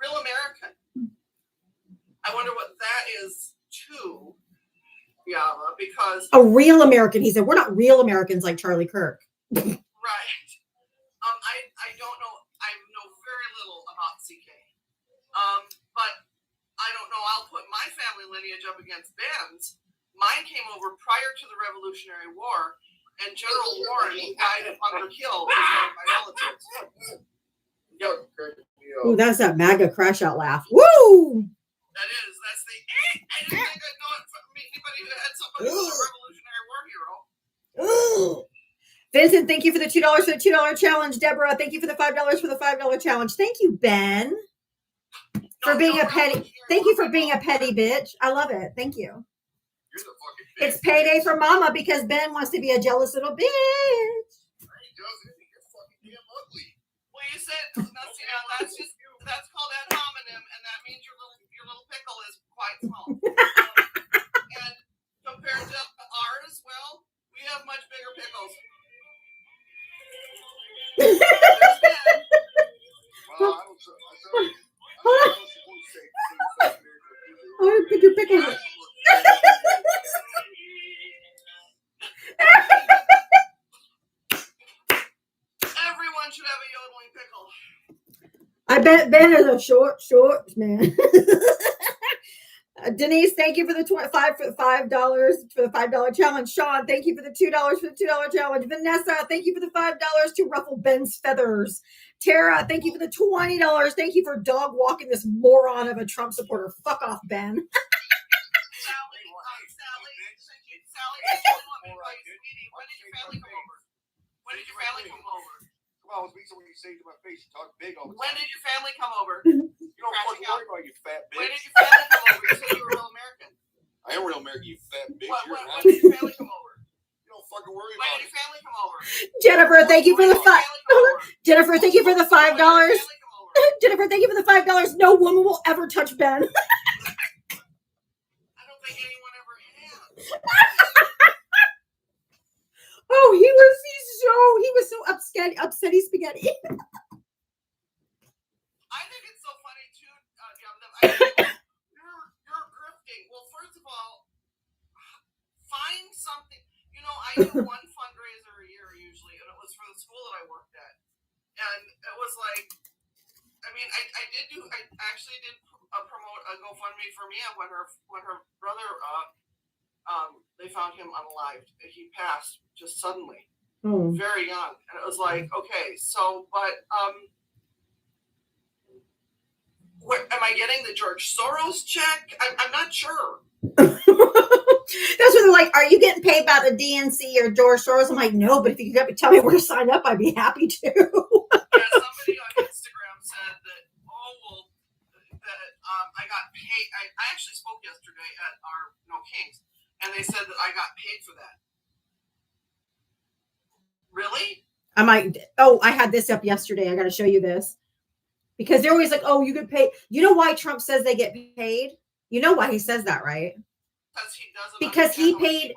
Real American. I wonder what that is too, Yava, because A real American. He said, we're not real Americans like Charlie Kirk. right. I don't know. I know very little about CK. But I don't know. I'll put my family lineage up against Ben's. Mine came over prior to the Revolutionary War, and General Warren, who died at Bunker Hill, is one of my relatives. Ooh, that's that MAGA crash out laugh. Woo! That is. That's the. I didn't think I'd know it from anybody who had somebody who was a Revolutionary War hero. Ooh. Vincent, thank you for the $2 for the $2 challenge. Deborah, thank you for the $5 for the $5 challenge. Thank you, Ben, for being a petty. Thank you for being a petty bitch. I love it. Thank you. You're the fucking bitch. It's payday for Mama because Ben wants to be a jealous little bitch. You're fucking damn ugly. Well, you said that's called ad hominem, and that means your little pickle is quite small. And compared to ours, well, we have much bigger pickles. There's Ben. Well, I don't support say Oh, put your pickle. Everyone should have a yodeling pickle. I bet Ben is a short man. Denise, thank you for the $5 for the $5 challenge. Sean, thank you for the $2 for the $2 challenge. Vanessa, thank you for the $5 to ruffle Ben's feathers. Tara, thank you for the $20. Thank you for dog walking this moron of a Trump supporter. Fuck off, Ben. Sally, when did your family come over? When did your family come over? Come on, let's make something you say to my face. You talk big all the time. When did your family come over? You don't fucking worry about you fat bitch. When did your family come over? You said you were real American. I am real American, you fat bitch. When did your family come over? You don't fucking worry When about did it. your family come over? Jennifer, thank you for the $5. Jennifer, thank you for the $5. When did your family come over? Jennifer, thank you for the $5. No woman will ever touch Ben. I don't think anyone ever has. Oh, he was so upsetty spaghetti. I think it's so funny too, you're grifting. Well, first of all, find something. You know, I do one fundraiser a year usually, and it was for the school that I worked at, and it was like, I mean, I actually did promote a GoFundMe for Mia when her brother they found him unalived. He passed just suddenly, very young, and it was like, okay, so but where am I getting the George Soros check? I'm not sure. That's what they're like. Are you getting paid by the DNC or George Soros? I'm like, no, but if you could tell me where to sign up, I'd be happy to. Yeah, somebody on Instagram said that. I got paid. I actually spoke yesterday at our No Kings, and they said that I got paid for that. Really? I might. Oh, I had this up yesterday. I got to show you this because they're always like, "Oh, you get paid." You know why Trump says they get paid? You know why he says that, right? Because he paid.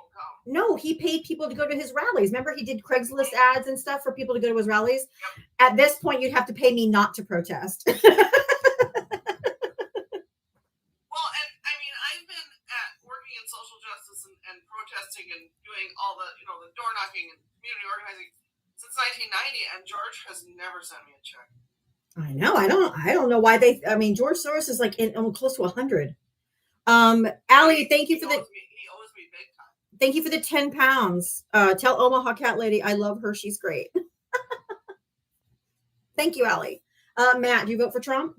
No, he paid people to go to his rallies. Remember, he did Craigslist ads and stuff for people to go to his rallies. Yep. At this point, you'd have to pay me not to protest. Well, and I mean, I've been working in social justice and protesting and doing all the, the door knocking and community organizing since 1990, and George has never sent me a check. I know. I don't know why they. I mean, George Soros is like close to 100. Allie, thank you for the. He owes me big time. Thank you for the 10 pounds. Tell Omaha Cat Lady I love her. She's great. Thank you, Allie. Matt, do you vote for Trump?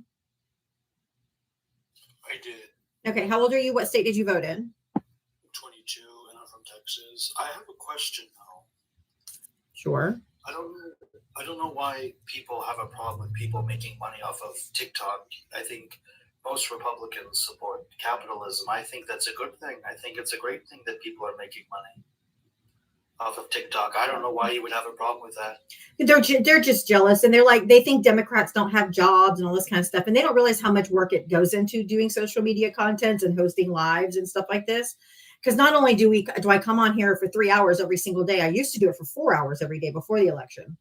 I did. Okay. How old are you? What state did you vote in? 22, and I'm from Texas. I have a question now. Sure. I don't know why people have a problem with people making money off of TikTok. I think most Republicans support capitalism. I think that's a good thing. I think it's a great thing that people are making money. off of TikTok. I don't know why you would have a problem with that. They're just jealous, and they're like, they think Democrats don't have jobs and all this kind of stuff, and they don't realize how much work it goes into doing social media content and hosting lives and stuff like this. Because not only do I come on here for 3 hours every single day, I used to do it for 4 hours every day before the election,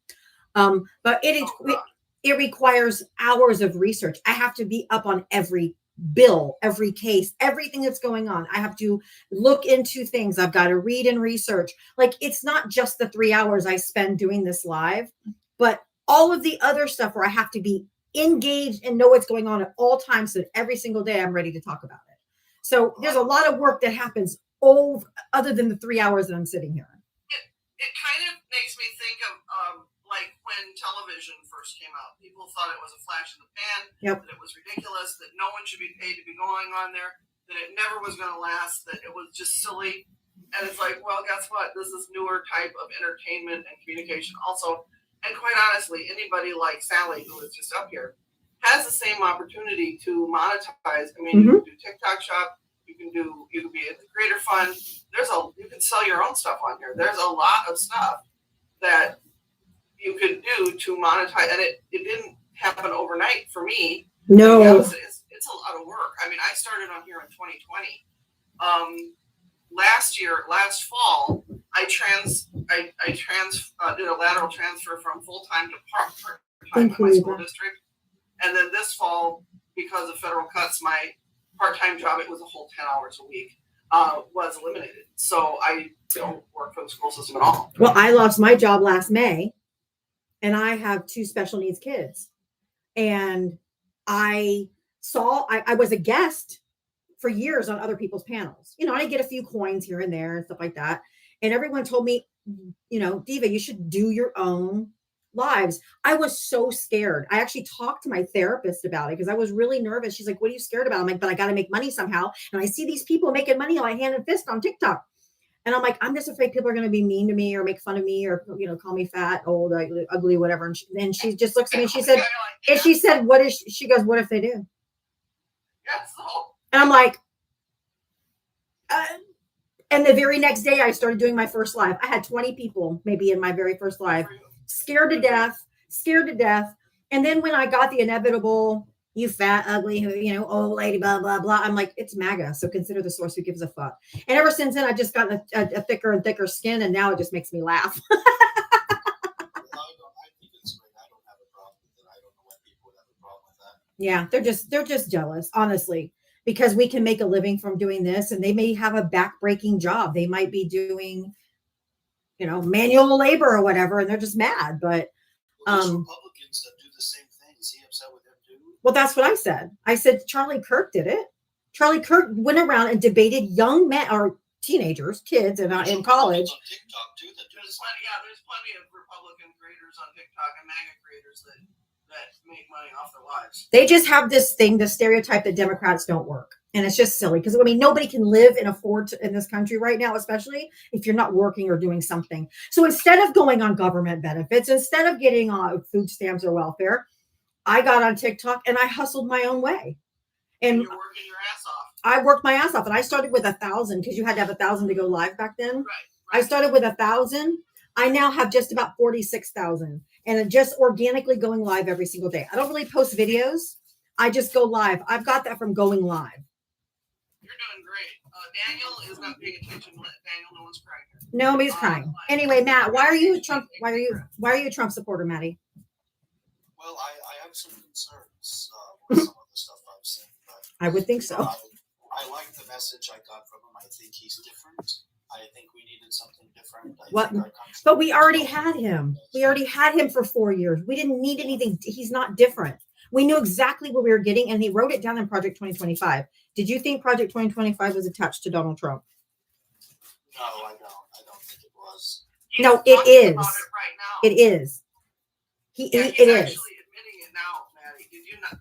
but it requires hours of research. I have to be up on every bill, every case, everything that's going on. I have to look into things. I've got to read and research. Like, it's not just the 3 hours I spend doing this live, but all of the other stuff where I have to be engaged and know what's going on at all times. So that every single day I'm ready to talk about it. So there's a lot of work that happens other than the 3 hours that I'm sitting here. It kind of makes me think of like when television first came out. People thought it was a flash in the pan, Yep. that it was ridiculous, that no one should be paid to be going on there, that it never was going to last, that it was just silly. And it's like, well, guess what? This is newer type of entertainment and communication also. And quite honestly, anybody like Sally, who is just up here, has the same opportunity to monetize. I mean, you can do TikTok Shop, you can be in the Creator Fund. You can sell your own stuff on here. There's a lot of stuff that you could do to monetize, and it didn't happen overnight for me. No. It's a lot of work. I mean, I started on here in 2020. Last fall, I did a lateral transfer from full-time to part-time in my school district. And then this fall, because of federal cuts, my part-time job, it was a whole 10 hours a week, was eliminated. So I don't work for the school system at all. Well, I lost my job last May, and I have 2 special needs kids. And I was a guest for years on other people's panels. You know, I get a few coins here and there and stuff like that. And everyone told me, you know, Diva, you should do your own lives. I was so scared. I actually talked to my therapist about it because I was really nervous. She's like, what are you scared about? I'm like, but I got to make money somehow. And I see these people making money like hand and fist on TikTok. And I'm like, I'm just afraid people are going to be mean to me or make fun of me or, you know, call me fat, old, ugly, whatever. And then she just looks at me and she said, she goes, what if they do? Yeah, so. And I'm like, and the very next day I started doing my first live. I had 20 people maybe in my very first live, scared to death. And then when I got the inevitable, you fat, ugly, you know, old lady, blah, blah, blah. I'm like, it's MAGA. So consider the source who gives a fuck. And ever since then, I've just gotten a thicker and thicker skin. And now it just makes me laugh. I think it's great. I don't have a problem with it. I don't know why people would have a problem with that. Yeah, they're just jealous, honestly, because we can make a living from doing this, and they may have a back-breaking job. They might be doing, you know, manual labor or whatever, and they're just mad. But there's Republicans that do the same thing. Is he upset with them too? well, that's what I said. I said Charlie Kirk did it. Charlie Kirk went around and debated young men or teenagers, kids, and in college. On TikTok too, that do There's plenty of Republican creators on TikTok and MAGA creators that make money off their lives. They just have this thing, the stereotype that Democrats don't work. And it's just silly because, I mean, nobody can live and afford in this country right now, especially if you're not working or doing something. So instead of going on government benefits, instead of getting food stamps or welfare, I got on TikTok and I hustled my own way. And you're working your ass off. I worked my ass off, and I started with 1,000 because you had to have 1,000 to go live back then. Right. I started with 1,000. I now have just about 46,000, and just organically going live every single day. I don't really post videos. I just go live. I've got that from going live. You're doing great. Daniel is not paying attention. Daniel, no one's crying here. Nobody's crying. Anyway, Matt, why are you a Trump? Why are you a Trump supporter, Maddie? Well, I have some concerns with some of the stuff I've seen. But, I would think so. I like the message I got from him. I think he's different. I think we needed something different. But we already had him. We already had him for 4 years. We didn't need anything. He's not different. We knew exactly what we were getting, and he wrote it down in Project 2025. Did you think Project 2025 was attached to Donald Trump? No, I don't. I don't think it was. No, it is. About it right now. It is. He's actually admitting it now, Maddie. You're not.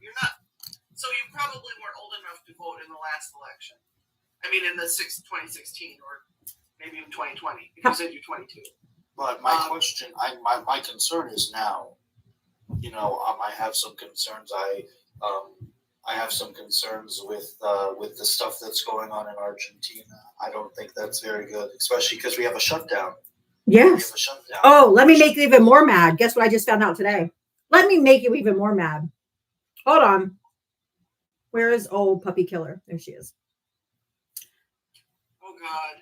So you probably weren't old enough to vote in the last election. I mean, in the 2016 or maybe even 2020. You said you're 22. But my question, my concern is now. You know, I have some concerns. I have some concerns with the stuff that's going on in Argentina. I don't think that's very good, especially because we have a shutdown. Yes. a shutdown. Oh, let me make you even more mad. Guess what I just found out today? Let me make you even more mad. Hold on. Where is old puppy killer? There she is. Oh God.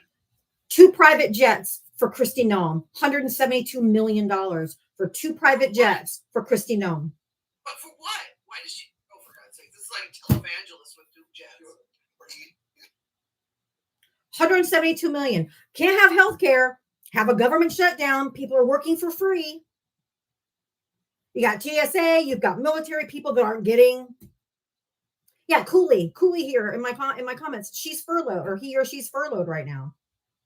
2 private jets for Kristi Noem. $172 million for 2 private jets for Kristi Noem. But for what? Why does she? Oh, for God's sake! This is like a televangelist with 2 jets. 172 million. Can't have health care. Have a government shutdown. People are working for free. You got TSA. You've got military people that aren't getting. Yeah, Cooley here in my comments. She's furloughed, or he or she's furloughed right now.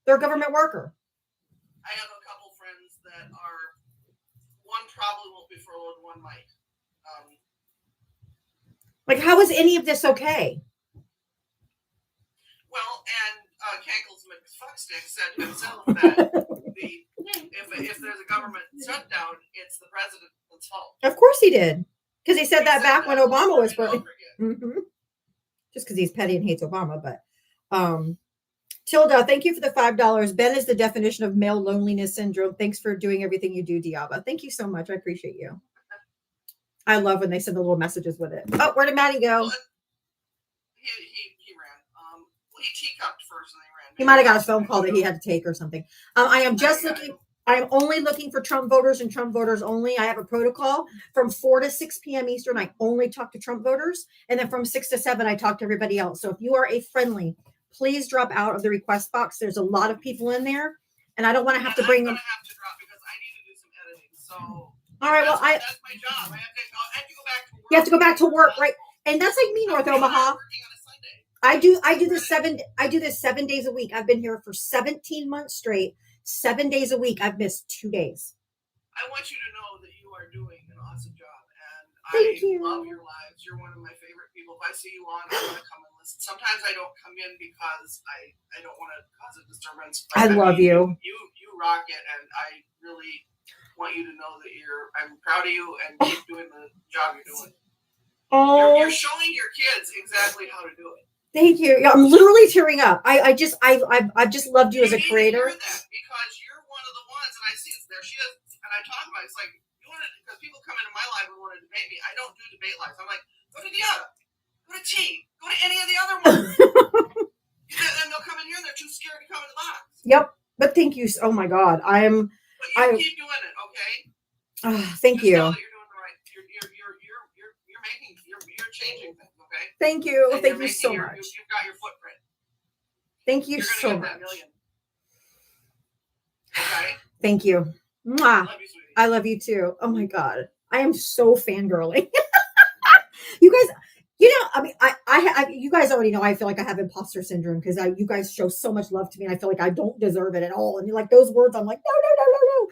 They're a government worker. I have a couple friends that are. One probably won't be furloughed. One might. Like, how is any of this okay? Well, and Kankles McFuckstick said himself that if there's a government shutdown, it's the president's fault. Of course he did, because he said that back when Obama was. Mm-hmm. Just because he's petty and hates Obama, but Tilda, thank you for the $5. Ben is the definition of male loneliness syndrome. Thanks for doing everything you do, Diaba. Thank you so much. I appreciate you. I love when they send the little messages with it. Oh, where did Maddie go? Well, he ran. He teacupped first and they ran. He might have got a phone call that he had to take or something. I am only looking for Trump voters and Trump voters only. I have a protocol from 4 to 6 p.m. Eastern. I only talk to Trump voters. And then from 6 to 7, I talk to everybody else. So if you are a friendly, please drop out of the request box. There's a lot of people in there. And I don't want to have to bring them. I'm going to have to drop because I need to do some editing. So all right, well, that's my job. I have to go back to work. You have to go back to work, right? And that's like me, North Omaha. I do this 7 days a week. I've been here for 17 months straight. 7 days a week. I've missed 2 days. I want you to know that you are doing an awesome job, and Thank I you. love your lives. You're one of my favorite people. If I see you on, I want to come and listen. Sometimes I don't come in because I don't want to cause a disturbance. I love you. You rock it, and I really want you to know that I'm proud of you and keep doing the job you're doing. Oh, You're showing your kids exactly how to do it. Thank you. I'm literally tearing up. I've just loved you as a creator. You need to hear that because you're one of the ones, and I see it there. She is, and I talk about it, it's like you want to, because people come into my live and want to debate me. I don't do debate lives. I'm like, go to Diana, go to T, go to any of the other ones, and they'll come in here and they're too scared to come in the box. Yep. But thank you. Oh my God, But you keep doing it, okay? Thank Just you. know that you're doing the right. You're changing things, okay? Thank you. And Thank you so much. You've got your footprint. Thank you You're so gonna much. get that million. Okay. Thank you. Mwah. Love you, sweetie. I love you too. Oh my God. I am so fangirling. You guys, I mean, I you guys already know I feel like I have imposter syndrome because you guys show so much love to me and I feel like I don't deserve it at all. And you're like those words, I'm like, no.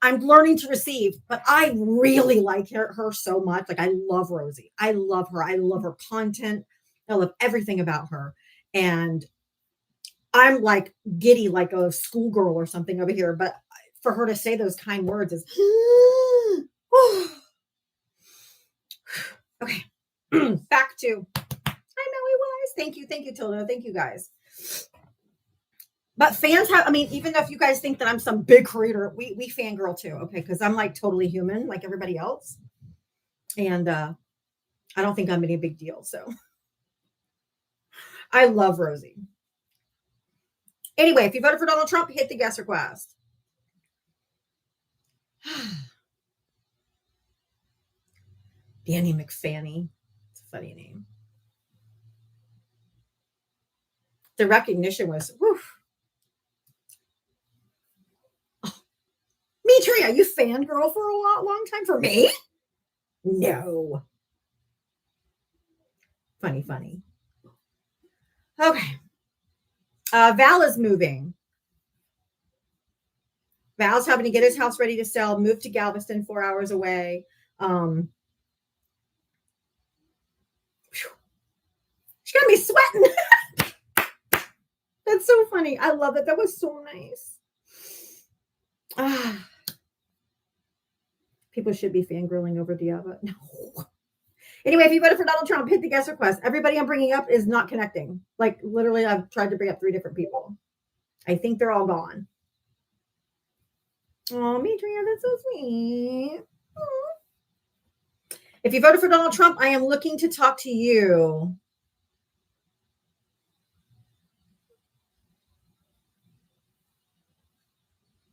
I'm learning to receive, but I really like her so much. Like I love Rosie. I love her. I love her content. I love everything about her. And I'm like giddy, like a schoolgirl or something over here. But for her to say those kind words is okay. Back to I know it was. Thank you, Tilda. Thank you guys. But fans have, I mean, even if you guys think that I'm some big creator, we fangirl too, okay? Because I'm like totally human, like everybody else. And I don't think I'm any big deal. So I love Rosie. Anyway, if you voted for Donald Trump, hit the guest request. Danny McFanny. It's a funny name. The recognition was, whew. Me, Tria, you fangirl for a long time for me? No. Funny. Okay. Val is moving. Val's having to get his house ready to sell, move to Galveston, 4 hours away. She's gonna be sweating. That's so funny. I love it. That was so nice. People should be fangirling over Diaba. No. Anyway, if you voted for Donald Trump, hit the guest request. Everybody I'm bringing up is not connecting. Like literally, I've tried to bring up 3 different people. I think they're all gone. Oh, Matria, that's so sweet. Aw. If you voted for Donald Trump, I am looking to talk to you.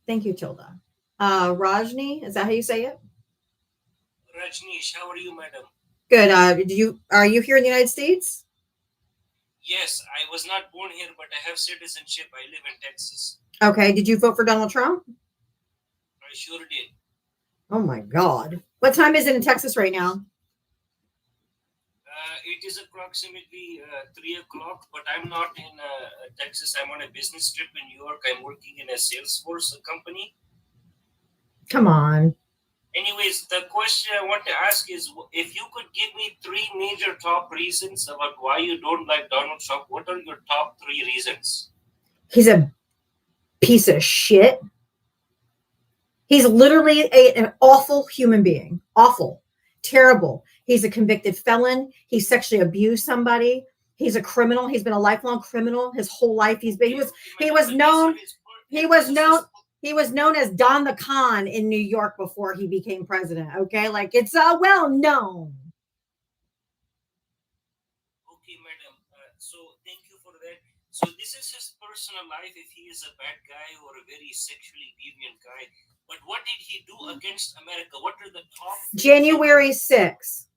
Thank you, Tilda. Rajni, is that how you say it? Rajneesh, how are you, madam? Good. Are you here in the United States? Yes, I was not born here, but I have citizenship. I live in Texas. Okay. Did you vote for Donald Trump? I sure did. Oh my God. What time is it in Texas right now? It is approximately 3 o'clock, but I'm not in Texas. I'm on a business trip in New York. I'm working in a Salesforce company. Come on. Anyways, the question I want to ask is, if you could give me 3 major top reasons about why you don't like Donald Trump, what are your top 3 reasons? He's a piece of shit. He's literally an awful human being. Awful. Terrible. He's a convicted felon. He sexually abused somebody. He's a criminal. He's been a lifelong criminal his whole life. He was known as Don the Con in New York before he became president. Okay, like it's well known. Okay, madam. So thank you for that. So this is his personal life. If he is a bad guy or a very sexually deviant guy, but what did he do against America? What are the top? January 6th.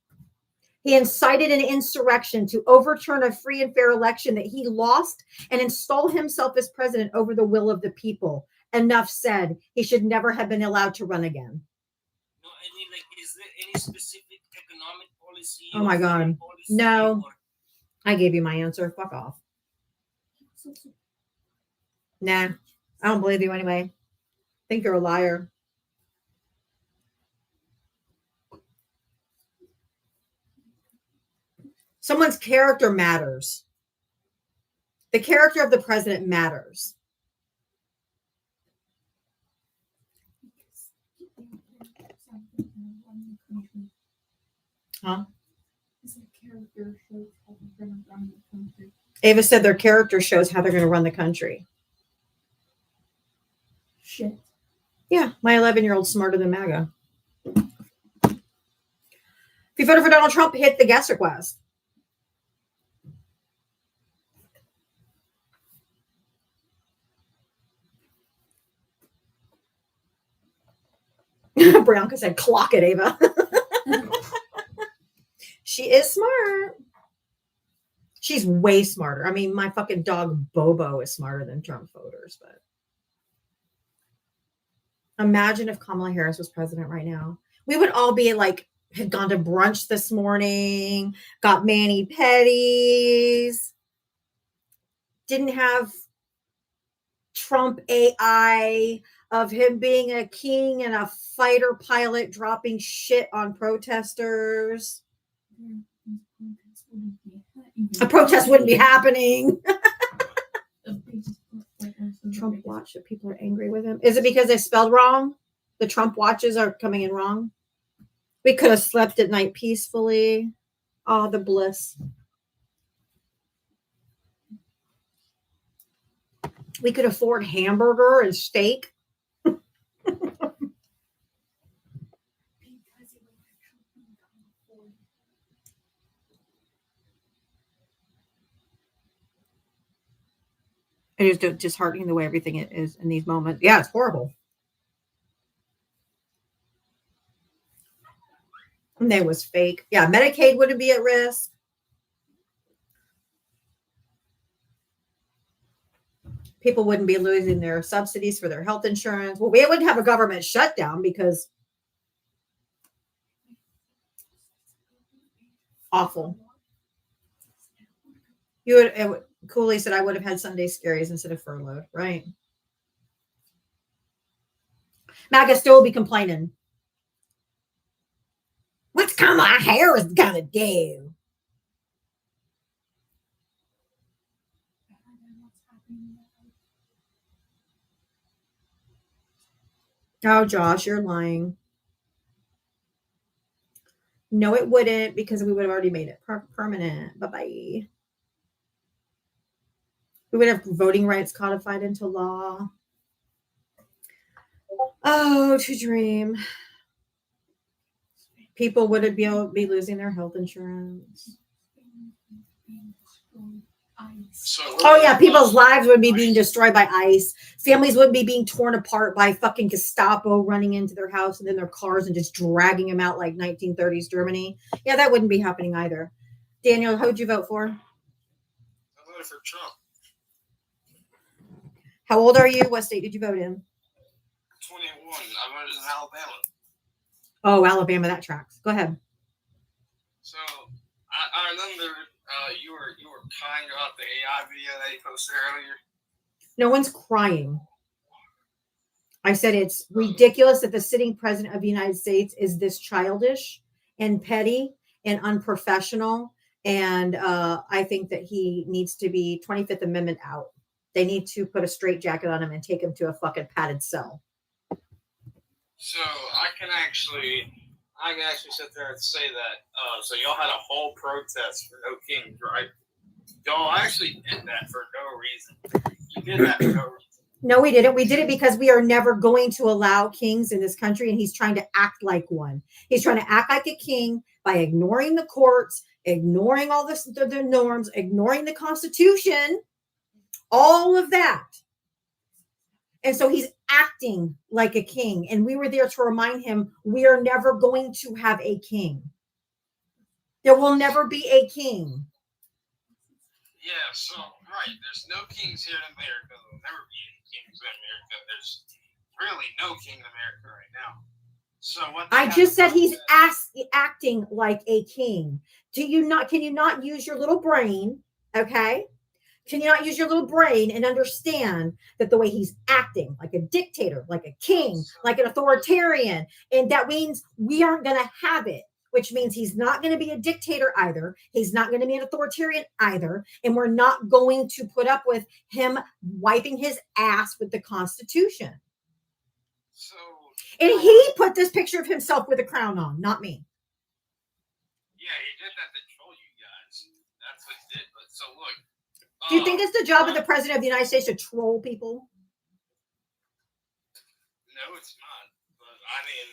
He incited an insurrection to overturn a free and fair election that he lost and install himself as president over the will of the people. Enough said. He should never have been allowed to run again. No, I mean, like, is there any specific economic policy? Oh my God. No. I gave you my answer. Fuck off. Nah, I don't believe you anyway. I think you're a liar. Someone's character matters. The character of the president matters. Huh? Ava said their character shows how they're going to run the country. Shit. Yeah, my 11-year-old's smarter than MAGA. If you voted for Donald Trump, hit the guest request. Brianka said, clock it, Ava. She is smart. She's way smarter. I mean, my fucking dog Bobo is smarter than Trump voters, but imagine if Kamala Harris was president right now. We would all be like, had gone to brunch this morning, got mani-pedis, didn't have Trump AI of him being a king and a fighter pilot dropping shit on protesters. A protest wouldn't be happening. Trump watch that people are angry with him. Is it because they spelled wrong? The Trump watches are coming in wrong. We could have slept at night peacefully. Oh, the bliss. We could afford hamburger and steak. It is disheartening the way everything is in these moments. Yeah, it's horrible. And they was fake. Yeah, Medicaid wouldn't be at risk. People wouldn't be losing their subsidies for their health insurance. Well, we wouldn't have a government shutdown because awful. Cooley said I would have had Sunday scaries instead of furloughed, right? MAGA still will be complaining. What's Kamala Harris gonna do? Oh, Josh, you're lying. No, it wouldn't, because we would have already made it permanent. Bye-bye. We would have voting rights codified into law. Oh, to dream. People wouldn't be losing their health insurance. So Oh yeah, people's lives would be being destroyed by ICE. Families would be being torn apart by fucking Gestapo running into their house and then their cars and just dragging them out like 1930s Germany. Yeah, that wouldn't be happening either. Daniel, who'd you vote for? I voted for Trump. How old are you? What state did you vote in? 21. I voted in Alabama. Oh, Alabama, that tracks. Go ahead. So I remember you were crying about the AI video that you posted earlier. No one's crying. I said it's ridiculous that the sitting president of the United States is this childish and petty and unprofessional. And I think that he needs to be 25th Amendment out. They need to put a straitjacket on him and take him to a fucking padded cell. So I can actually sit there and say that. So y'all had a whole protest for no kings, right? Y'all actually did that for no reason. You did that for no reason. No, we didn't. We did it because we are never going to allow kings in this country, and he's trying to act like one. He's trying to act like a king by ignoring the courts, ignoring all the norms, ignoring the Constitution, all of that. And so he's acting like a king. And we were there to remind him we are never going to have a king. There will never be a king. Yeah, so, right. There's no kings here in America. There will never be any kings in America. There's really no king in America right now. So what I just said he's acting like a king. Can you not use your little brain? Okay. Can you not use your little brain and understand that the way he's acting like a dictator, like a king, like an authoritarian, and that means we aren't going to have it, which means he's not going to be a dictator either. He's not going to be an authoritarian either. And we're not going to put up with him wiping his ass with the Constitution. So, and he put this picture of himself with a crown on, not me. Yeah, he did that to troll you guys. That's what he did. But so look. Do you think it's the job of the president of the United States to troll people? No, it's not. But I mean,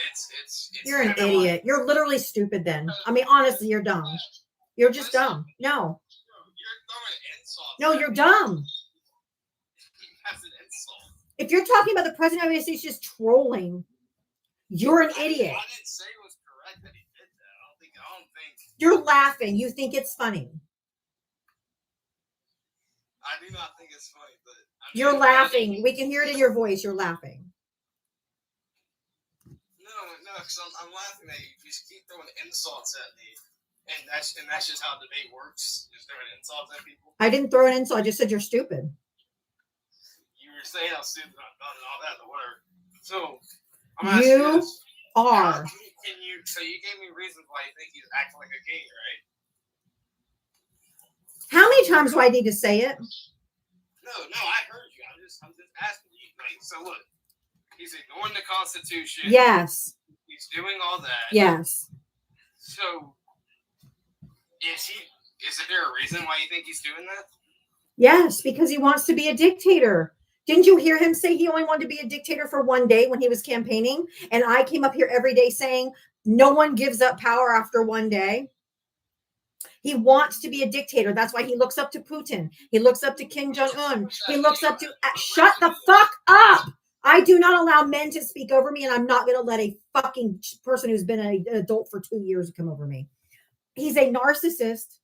it's you're an idiot. You're literally stupid then. I mean, honestly, you're dumb. You're just dumb. No. You're throwing insults. No, you're dumb. That's an insult. If you're talking about the president of the United States just trolling, you're an idiot. I didn't say it was correct that he did that. I don't think. You're laughing. You think it's funny. I do not think it's funny, but you're laughing. We can hear it in your voice. You're laughing. No, because I'm laughing at you. You just keep throwing insults at me, and that's just how debate works. Just throwing insults at people. I didn't throw an insult. I just said you're stupid. You were saying I'm stupid, I'm done, and all that, or whatever. So I'm asking you this. Are. So you gave me reasons why you think he's acting like a king, right? How many times do I need to say it? No, I heard you. I'm just asking you. Like, so look, he's ignoring the Constitution. Yes. He's doing all that. Yes. So, is there a reason why you think he's doing that? Yes, because he wants to be a dictator. Didn't you hear him say he only wanted to be a dictator for one day when he was campaigning? And I came up here every day saying no one gives up power after one day. He wants to be a dictator. That's why he looks up to Putin. He looks up to Kim Jong-un. He looks up to... shut the fuck up! I do not allow men to speak over me, and I'm not going to let a fucking person who's been an adult for 2 years come over me. He's a narcissist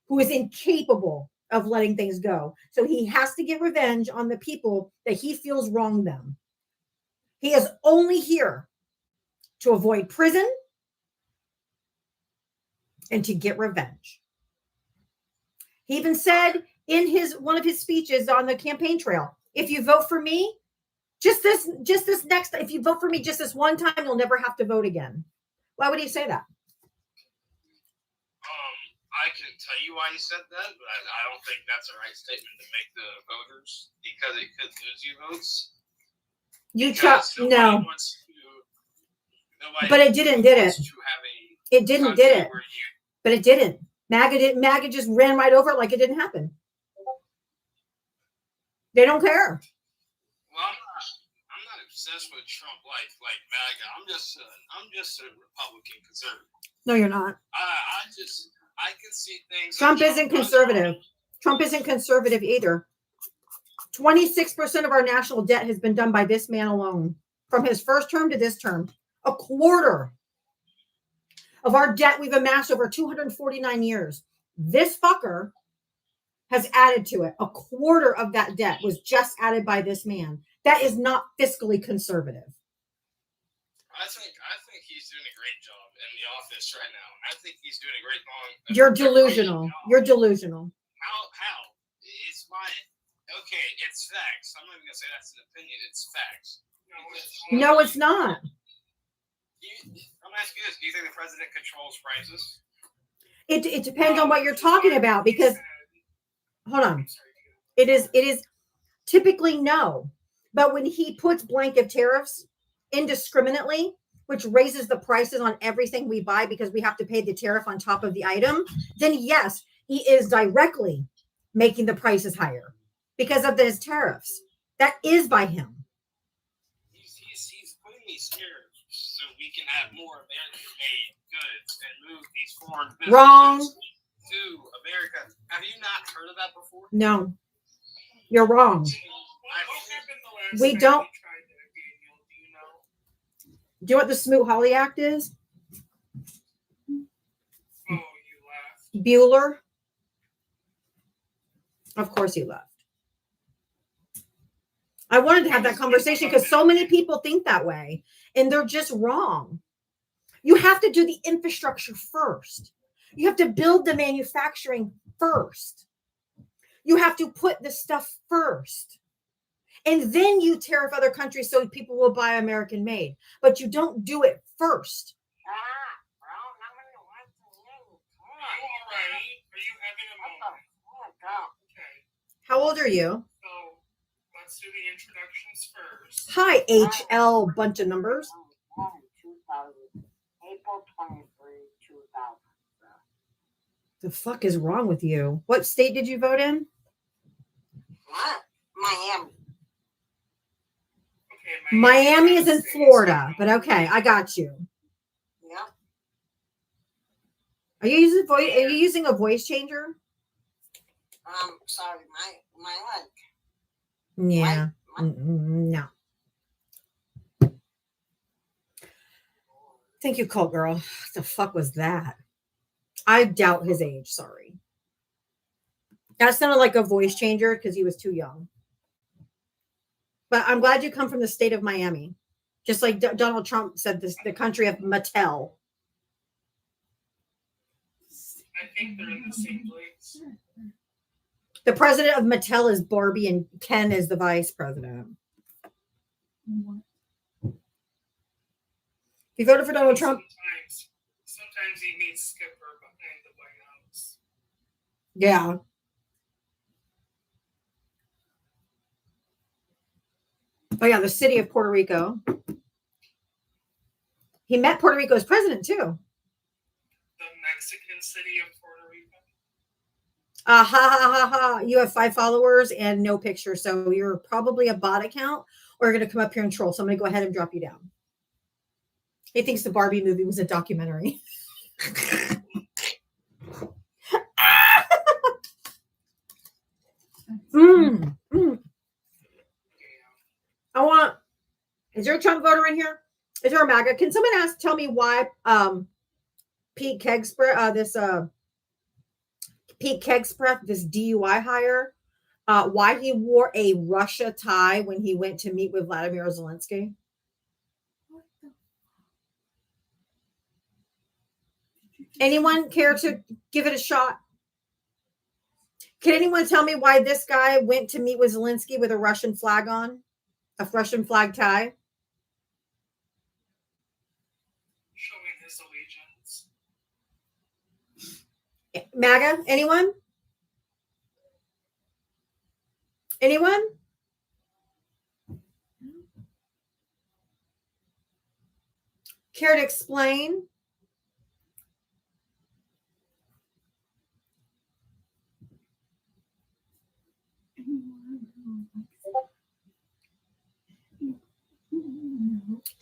who is incapable of letting things go. So he has to get revenge on the people that he feels wronged them. He is only here to avoid prison and to get revenge. He even said in one of his speeches on the campaign trail, if you vote for me, just this next, if you vote for me just this one time, you'll never have to vote again. Why would he say that? I can tell you why he said that, but I don't think that's the right statement to make the voters, because it could lose you votes. No. But it didn't, did it? It didn't, did it? But it didn't. MAGA just ran right over it like it didn't happen. They don't care. Well, I'm not obsessed with Trump like MAGA. I'm just a Republican conservative. No, you're not. I can see things. Trump isn't conservative. Trump isn't conservative either. 26% of our national debt has been done by this man alone. From his first term to this term. A quarter of our debt we've amassed over 249 years. This fucker has added to it. A quarter of that debt was just added by this man. That is not fiscally conservative. I think he's doing a great job in the office right now. I think he's doing a great job. You're delusional. You're delusional. How? It's my okay. It's facts. I'm not even gonna say that's an opinion. It's facts. No, it's not. I'm asking you this: do you think the president controls prices? It depends on what you're talking about, because hold on. It is typically no. But when he puts blanket tariffs indiscriminately, which raises the prices on everything we buy because we have to pay the tariff on top of the item, then yes, he is directly making the prices higher because of his tariffs. That is by him. He's putting these tariffs so we can have more American-made goods and move these foreign businesses Wrong. to America. Have you not heard of that before? No, you're wrong. We don't. Do you know what the Smoot-Hawley Act is? Oh, you laughed. Bueller. Of course he left. I wanted to have that conversation because so many people think that way and they're just wrong. You have to do the infrastructure first. You have to build the manufacturing first. You have to put the stuff first. And then you tariff other countries so people will buy American made. But you don't do it first. Are you all right? Are you having a moment? Okay. How old are you? So let's do the introductions first. Hi, HL bunch of numbers. April 23, 2000. The fuck is wrong with you? What state did you vote in? What? Miami. Okay, Miami is in Florida, but okay, I got you. Yep. Are you using voice? Are you using a voice changer? Sorry, my leg. Yeah. My- No. Thank you, cult girl. What the fuck was that? I doubt his age. Sorry. That sounded like a voice changer because he was too young. But I'm glad you come from the state of Miami. Just like Donald Trump said, this the country of Mattel. I think they're in the same place. The president of Mattel is Barbie and Ken is the vice president. You voted for Donald Trump? Sometimes he meets Skipper behind the White House. Yeah. Oh, yeah, the city of Puerto Rico. He met Puerto Rico's president, too. The Mexican city of Puerto Rico. Ha ha ha ha. You have 5 followers and no picture. So you're probably a bot account or you're going to come up here and troll. So I'm going to go ahead and drop you down. He thinks the Barbie movie was a documentary. Is there a Trump voter in here? Is there a MAGA? Can someone tell me why Pete Kegspreth, this DUI hire, why he wore a Russia tie when he went to meet with Vladimir Zelensky? Anyone care to give it a shot? Can anyone tell me why this guy went to meet with Zelensky with a Russian flag on? A Russian flag tie? Showing his allegiance. MAGA? Anyone? Anyone? Care to explain?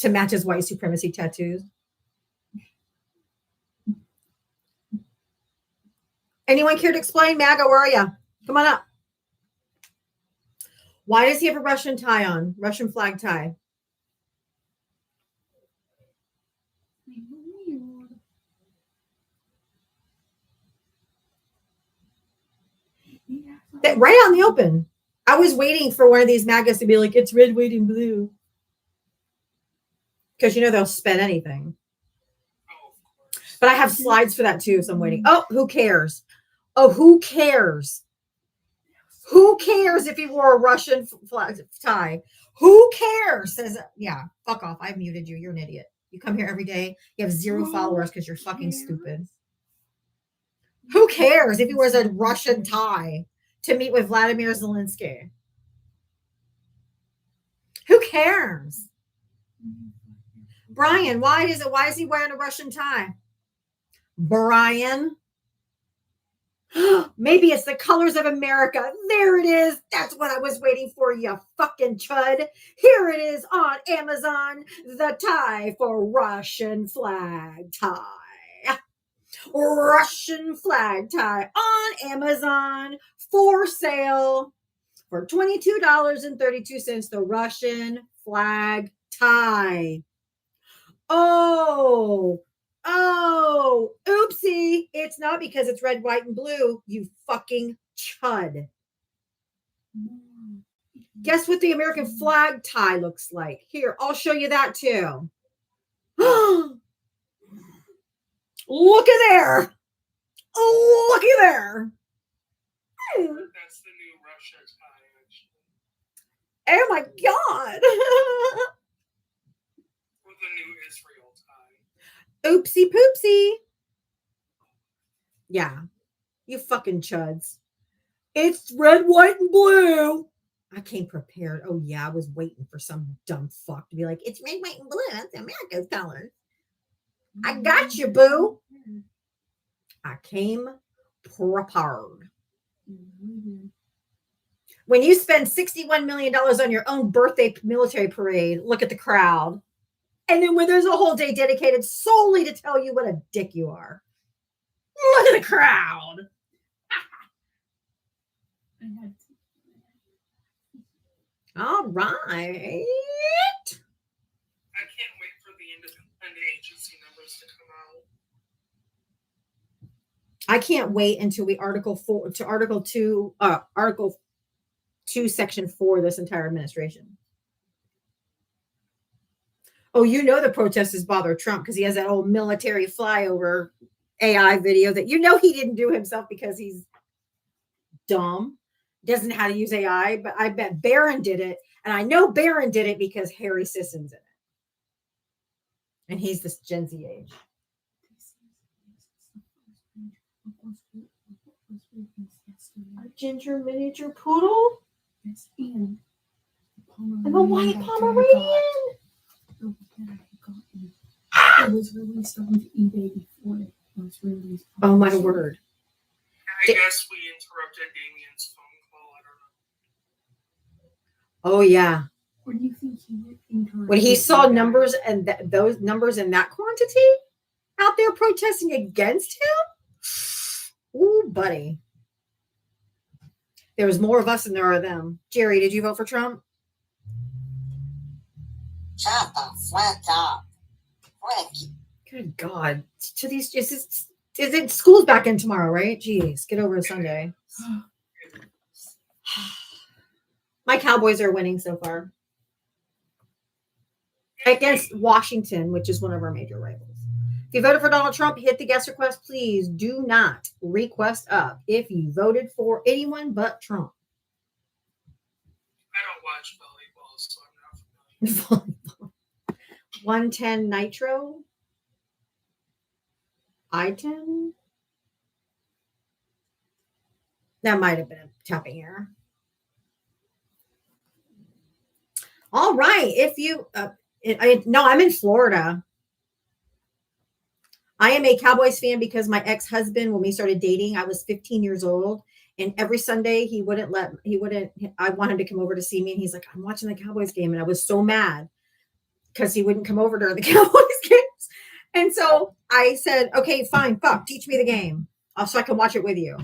to match his white supremacy tattoos. Anyone care to explain? MAGA, where are you? Come on up. Why does he have a Russian tie on? Russian flag tie. That right out in the open. I was waiting for one of these MAGAs to be like, it's red, white, and blue. Because you know they'll spend anything. But I have slides for that too, so I'm waiting. Oh, who cares? Oh, who cares? Who cares if he wore a Russian flag tie? Who cares? Says, yeah, fuck off. I've muted you. You're an idiot. You come here every day. You have 0 followers because you're fucking stupid. Who cares if he wears a Russian tie to meet with Vladimir Zelensky? Who cares? Brian, why is he wearing a Russian tie? Brian. Maybe it's the colors of America. There it is. That's what I was waiting for, you fucking chud. Here it is on Amazon. The tie for Russian flag tie. Russian flag tie on Amazon for sale for $22.32. The Russian flag tie. Oh, oopsie. It's not because it's red, white, and blue, you fucking chud. Guess what the American flag tie looks like? Here, I'll show you that too. Look at there. Oh, looky there. That's the new Russia tie, actually. Oh my God. Or the new Israel tie. Oopsie poopsie. Yeah. You fucking chuds. It's red, white, and blue. I came prepared. Oh, yeah. I was waiting for some dumb fuck to be like, it's red, white, and blue. That's America's colors. I got you, boo. I came prepared. When you spend $61 million on your own birthday military parade, look at the crowd. And then when there's a whole day dedicated solely to tell you what a dick you are, look at the crowd. All right. I can't wait for the independent agency numbers to come out. I can't wait until we Article 2, Section 4, this entire administration. Oh, you know the protesters bother Trump because he has that old military flyover AI video that you know he didn't do himself because he's dumb, doesn't know how to use AI, but I bet Barron did it. And I know Barron did it because Harry Sisson's in it. And he's this Gen Z age. A ginger miniature poodle? Yes, and the white Pomeranian. It was released on eBay before it was released. Oh my word. I guess we interrupted Damien's phone call. I don't know. Oh yeah. Or do you think he would interrupt? When he saw numbers and those numbers in that quantity out there protesting against him. Ooh, buddy. There was more of us than there are them. Jerry, did you vote for Trump? Shut the fuck up. Rick. Good God. To these, is it school's back in tomorrow, right? Jeez, get over a Sunday. My Cowboys are winning so far. Against Washington, which is one of our major rivals. If you voted for Donald Trump, hit the guest request. Please do not request up if you voted for anyone but Trump. I don't watch volleyball, so I'm not familiar. 110 Nitro. I-10. That might have been a tapping error. All right. If you, no, I'm in Florida. I am a Cowboys fan because my ex-husband, when we started dating, I was 15 years old. And every Sunday I want him to come over to see me. And he's like, I'm watching the Cowboys game. And I was so mad. because he wouldn't come over during the Cowboys games. And so I said, okay, fine, fuck, teach me the game so I can watch it with you.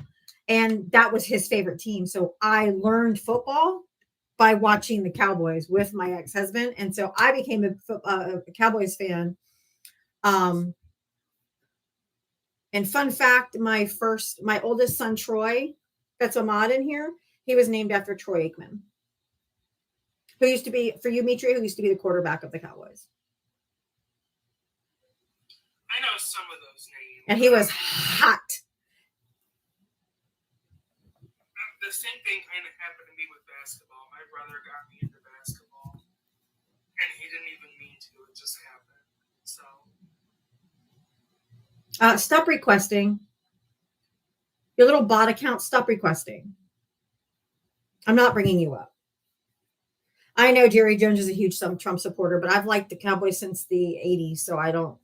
And that was his favorite team. So I learned football by watching the Cowboys with my ex-husband. And so I became a Cowboys fan. And fun fact, my oldest son, Troy, that's Ahmad in here, he was named after Troy Aikman, who used to be, for you, Mitri, who used to be the quarterback of the Cowboys. I know some of those names. And he was hot. The same thing kind of happened to me with basketball. My brother got me into basketball, and he didn't even mean to. It just happened. So. Stop requesting. Your little bot account, stop requesting. I'm not bringing you up. I know Jerry Jones is a huge Trump supporter, but I've liked the Cowboys since the 80s, so I don't.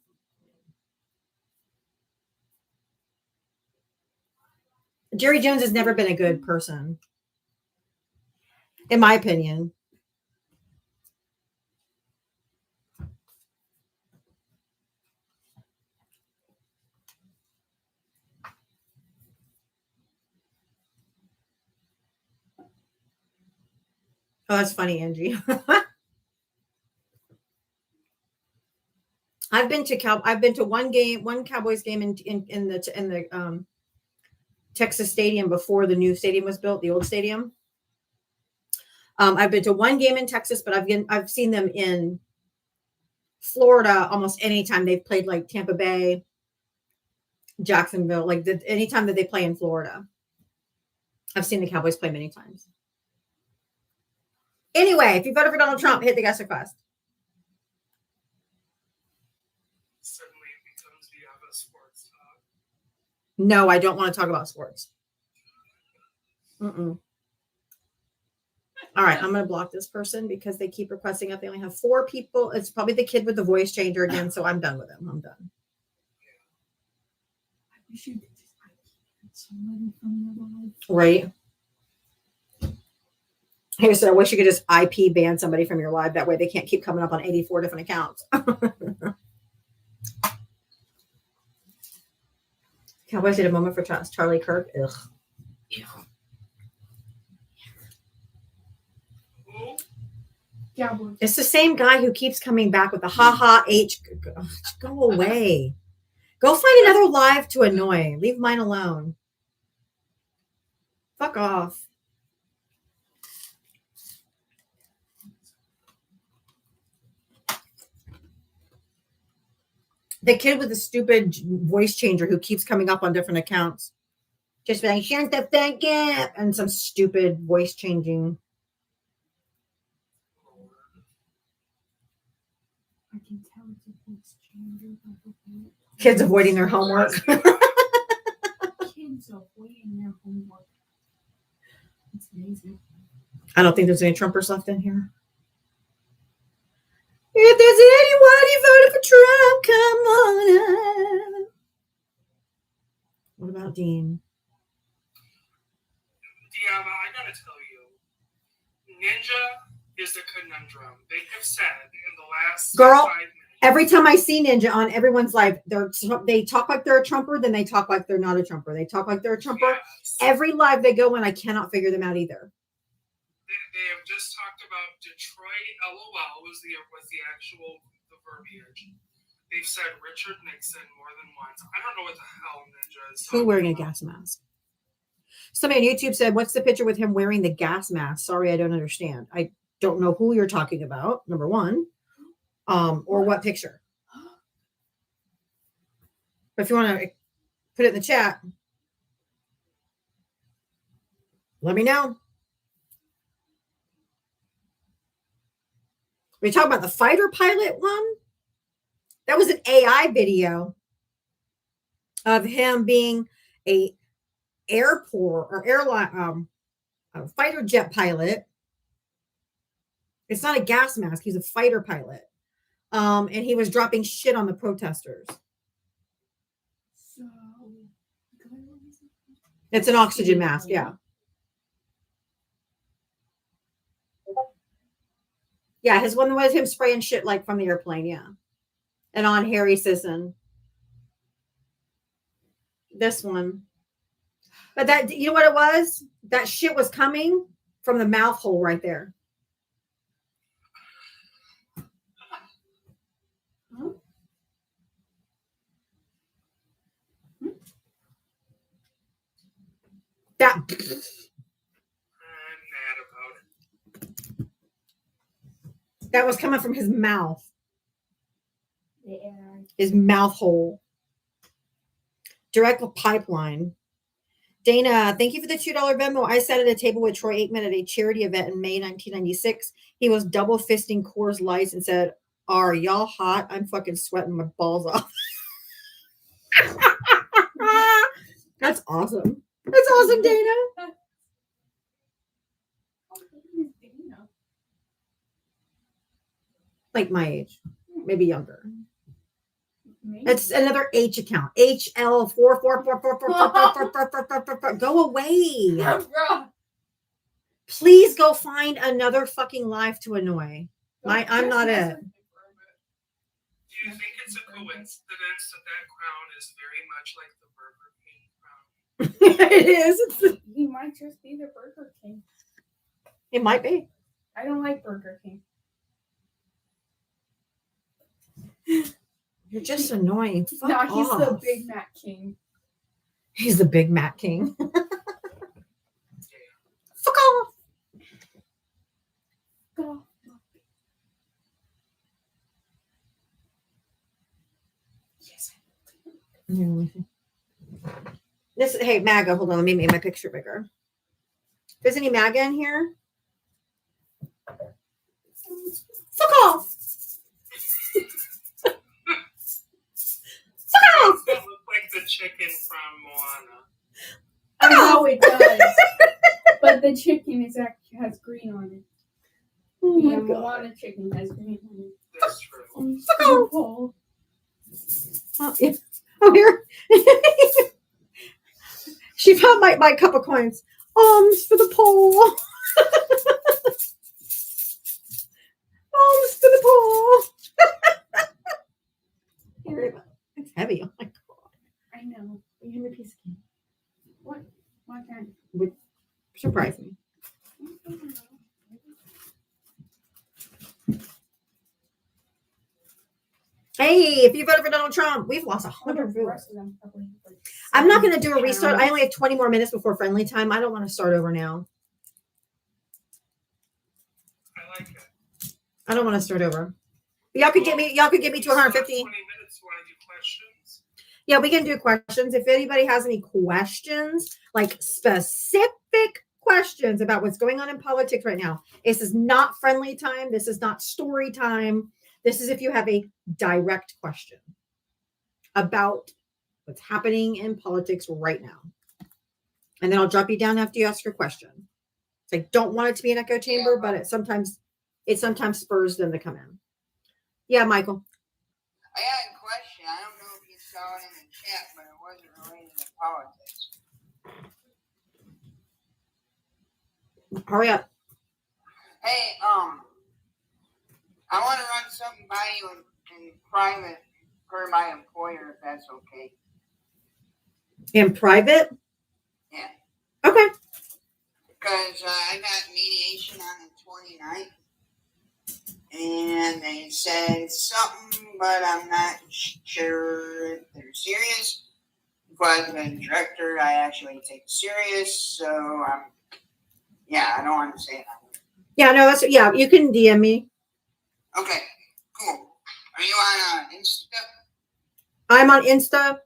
Jerry Jones has never been a good person, in my opinion. Oh, that's funny, Angie. I've been to one Cowboys game in the Texas Stadium before the new stadium was built, the old stadium. I've been to one game in Texas, but I've seen them in Florida almost any time they've played, like Tampa Bay, Jacksonville, like anytime that they play in Florida. I've seen the Cowboys play many times. Anyway, if you voted for Donald Trump, hit the guest request. Suddenly it becomes the sports talk. No, I don't want to talk about sports. Mm-mm. All right, I'm going to block this person because they keep requesting it. They only have 4 people. It's probably the kid with the voice changer again, so I'm done with him. I'm done. I wish you could just somebody from your life. Right. Here, so I wish you could just IP ban somebody from your live. That way they can't keep coming up on 84 different accounts. Cowboys did a moment for Charlie Kirk. Ugh. Cowboys. It's the same guy who keeps coming back with the ha H. Go away. Go find another live to annoy. Leave mine alone. Fuck off. The kid with the stupid voice changer who keeps coming up on different accounts. Just be like, shut the fuck up. And some stupid voice changing. I can tell it's a voice changer. Kids avoiding their homework. Kids avoiding their homework. It's amazing. I don't think there's any Trumpers left in here. If there's anyone who voted for Trump, come on up. What about Dean? Deanna, I gotta tell you, Ninja is the conundrum. They have said in the last Girl, 5 minutes. Every time I see Ninja on everyone's live, they talk like they're a Trumper, then they talk like they're not a Trumper. They talk like they're a Trumper. Yes. Every live they go in, I cannot figure them out either. They have just talked about Detroit. LOL was the actual verbiage. They've said Richard Nixon more than once. I don't know what the hell Ninja is. Who wearing a gas mask? Somebody on YouTube said, "What's the picture with him wearing the gas mask?" Sorry, I don't understand. I don't know who you're talking about. Number one, or what picture. But if you want to put it in the chat, let me know. We talk about the fighter pilot one. That was an AI video of him being a airport or airline a fighter jet pilot. It's not a gas mask. He's a fighter pilot. And he was dropping shit on the protesters. So, It's an oxygen mask. Yeah. Yeah, his one was him spraying shit like from the airplane. Yeah, and on Harry Sisson. This one, but that you know what it was? That shit was coming from the mouth hole right there. That I'm mad about it. that was coming from his mouth. Yeah. His mouth hole. Direct pipeline. Dana, thank you for the $2 Venmo. I sat at a table with Troy Aikman at a charity event in May 1996. He was double fisting Coors Lights and said, "Are y'all hot? I'm fucking sweating my balls off." That's awesome. That's awesome, Dana. Like my age, maybe younger. It's another H account. HL444444444. Go away. Please go find another fucking life to annoy. I'm not it. Do you think it's a coincidence that that crown is very much like the Burger King crown? It is. He might just be the Burger King. It might be. I don't like Burger King. You're just annoying. Fuck No, he's the off. Big Mac King. He's the Big Mac King. Fuck off. Go. Yes. This hey MAGA, hold on, let me make my picture bigger. If there's any MAGA in here, fuck off. Fuck off. That look like the chicken from Moana. I know it does. But the chicken is actually has green on it. Oh The my god. Moana chicken has green on it. That's true. Fuck off. Oh. Oh, yeah. Oh, here. She found my cup of coins. For the poll. For the poll. Here, it's heavy. Oh my god. I know. Give me a piece of cake. What kind? Surprise me. Hey, if you voted for Donald Trump, we've lost 100 The votes. rest of them probably like I'm not going to do a restart. I pounds. only have 20 more minutes before friendly time. I don't want to start over now. I like it. I don't want to start over. Y'all could get me to 150. 20 minutes. Want to do questions? Yeah, we can do questions. If anybody has any questions, like specific questions about what's going on in politics right now, this is not friendly time. This is not story time. This is if you have a direct question about what's happening in politics right now. And then I'll drop you down after you ask your question. So I don't want it to be an echo chamber, but it sometimes spurs them to come in. Yeah, Michael. I had a question. I don't know if you saw it in the chat, but it wasn't related to politics. Hurry up. Hey, I want to run something by you in private for my employer, if that's okay. In private? Yeah. Okay. Because I got mediation on the 29th, and they said something, but I'm not sure if they're serious. But the director, I actually take serious, so I don't want to say it. Yeah, no, you can DM me. Okay, cool. Are you on Insta? I'm on Insta,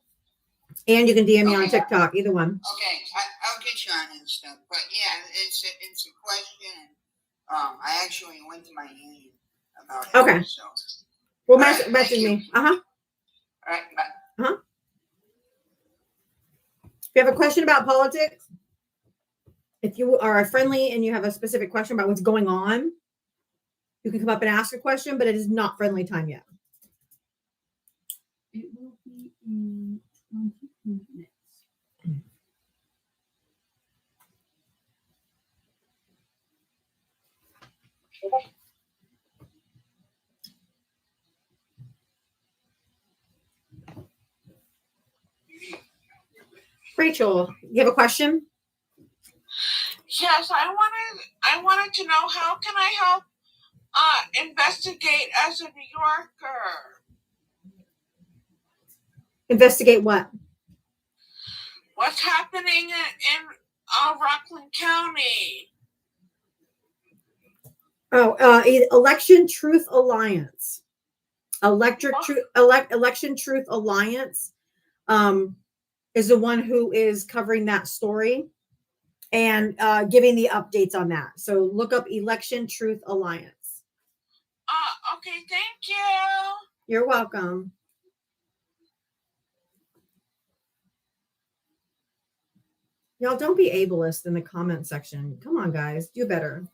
and you can DM me on Okay. TikTok, either one. Okay, I'll get you on Insta. But yeah, it's a question. I actually went to my union about it. Okay. So, Well, Alright, message thank you. me. Uh-huh. all right, bye. If you have a question about politics, if you are friendly and you have a specific question about what's going on, you can come up and ask a question, but it is not friendly time yet. It will be in 20 minutes. Rachel, you have a question? Yes, I wanted to know how can I help investigate as a New Yorker? Investigate what? What's happening in Rockland County? Election Truth Alliance. Election Truth Alliance is the one who is covering that story and giving the updates on that. So look up Election Truth Alliance. Okay, thank you. You're welcome. Y'all don't be ableist in the comment section. Come on, guys, do better.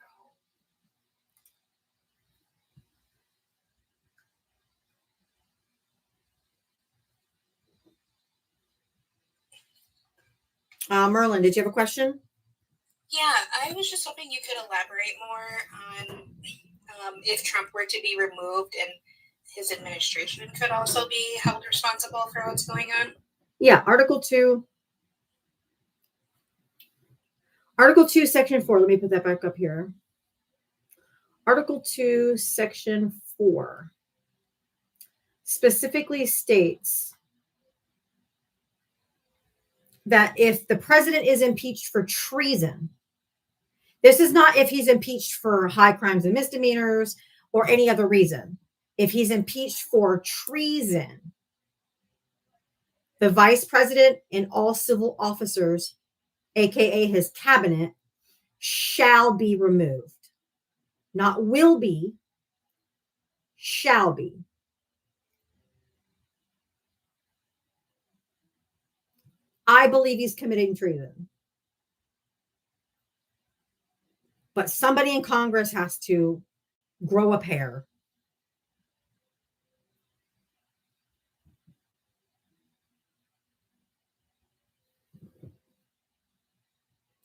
Merlin, did you have a question? Yeah, I was just hoping you could elaborate more on if Trump were to be removed and his administration could also be held responsible for what's going on. Yeah, Article 2, Section 4. Let me put that back up here. Article 2, Section 4 specifically states that if the president is impeached for treason, this is not if he's impeached for high crimes and misdemeanors or any other reason. If he's impeached for treason, the vice president and all civil officers, aka his cabinet, shall be removed. Not will be, shall be. I believe he's committing treason. But somebody in Congress has to grow a pair.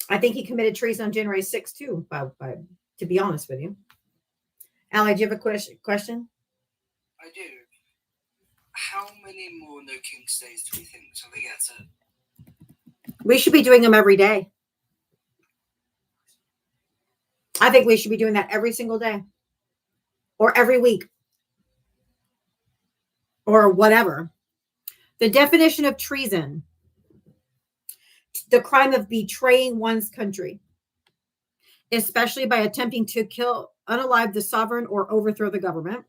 I think he committed treason on January 6th, too, to be honest with you. Allie, do you have a question? I do. How many more No King's Days do we think till they get to? We should be doing them every day. I think we should be doing that every single day or every week or whatever. The definition of treason: the crime of betraying one's country, especially by attempting to kill, unalive the sovereign or overthrow the government.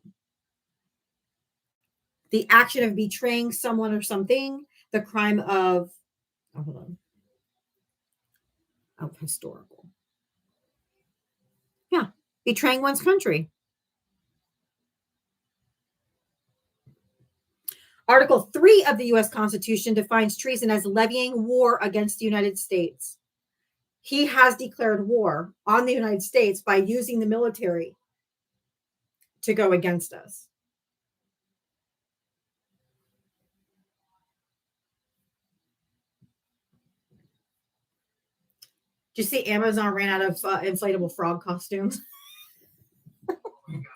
The action of betraying someone or something. The crime of, historical. Yeah, betraying one's country. Article 3 of the U.S. Constitution defines treason as levying war against the United States. He has declared war on the United States by using the military to go against us. Did you see Amazon ran out of inflatable frog costumes?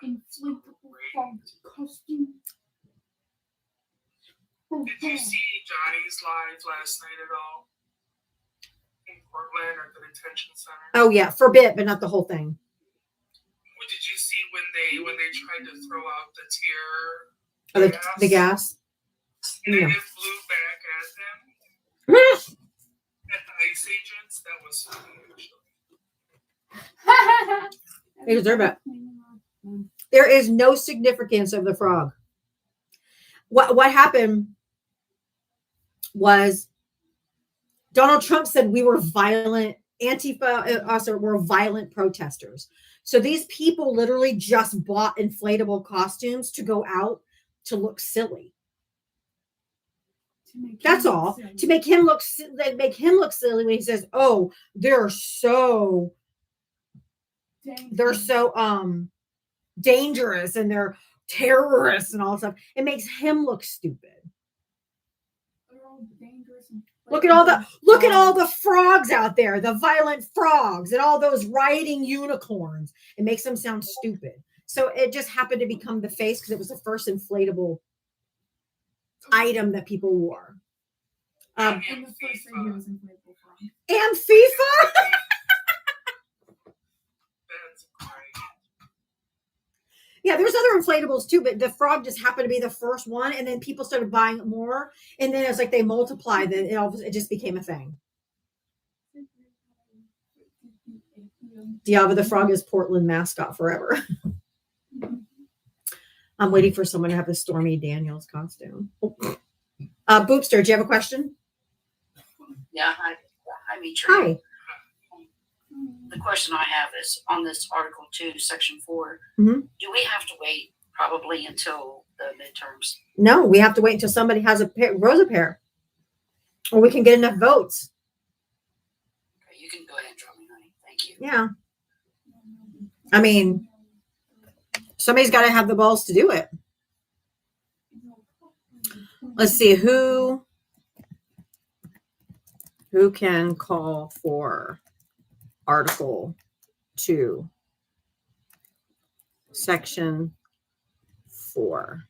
Inflatable frog costume. Did you see Johnny's live last night at all? In Portland at the detention center? Oh yeah, for a bit, but not the whole thing. What did you see when they tried to throw out the tear? The gas? And Yeah. it flew back at them. At the ICE agents, that was funny, actually. They deserve it. There is no significance of the frog. What happened was Donald Trump said we were violent, Antifa also were violent protesters. So these people literally just bought inflatable costumes to go out to look silly. That's all. To make him look silly when he says, "Oh, they're so dangerous and they're terrorists and all that stuff." It makes him look stupid. Look at all the frogs out there, the violent frogs and all those rioting unicorns. It makes them sound stupid. So it just happened to become the face because it was the first inflatable item that people wore. Um, And the first thing he was inflatable from. and FIFA. That's great. Yeah, there's other inflatables too, but the frog just happened to be the first one, and then people started buying more, and then it's like they multiplied, then it just became a thing. Diablo the frog is Portland mascot forever. I'm waiting for someone to have a Stormy Daniels costume. Boopster, do you have a question? Yeah, hi, Mitri. Hi. The question I have is on this Article 2, Section 4. Mhm. Do we have to wait probably until the midterms? No, we have to wait until somebody has a pair, grows a pair, or we can get enough votes. Okay, you can go ahead and drop me, honey. Thank you. Yeah. I mean, somebody's got to have the balls to do it. Let's see who can call for Article 2, Section 4.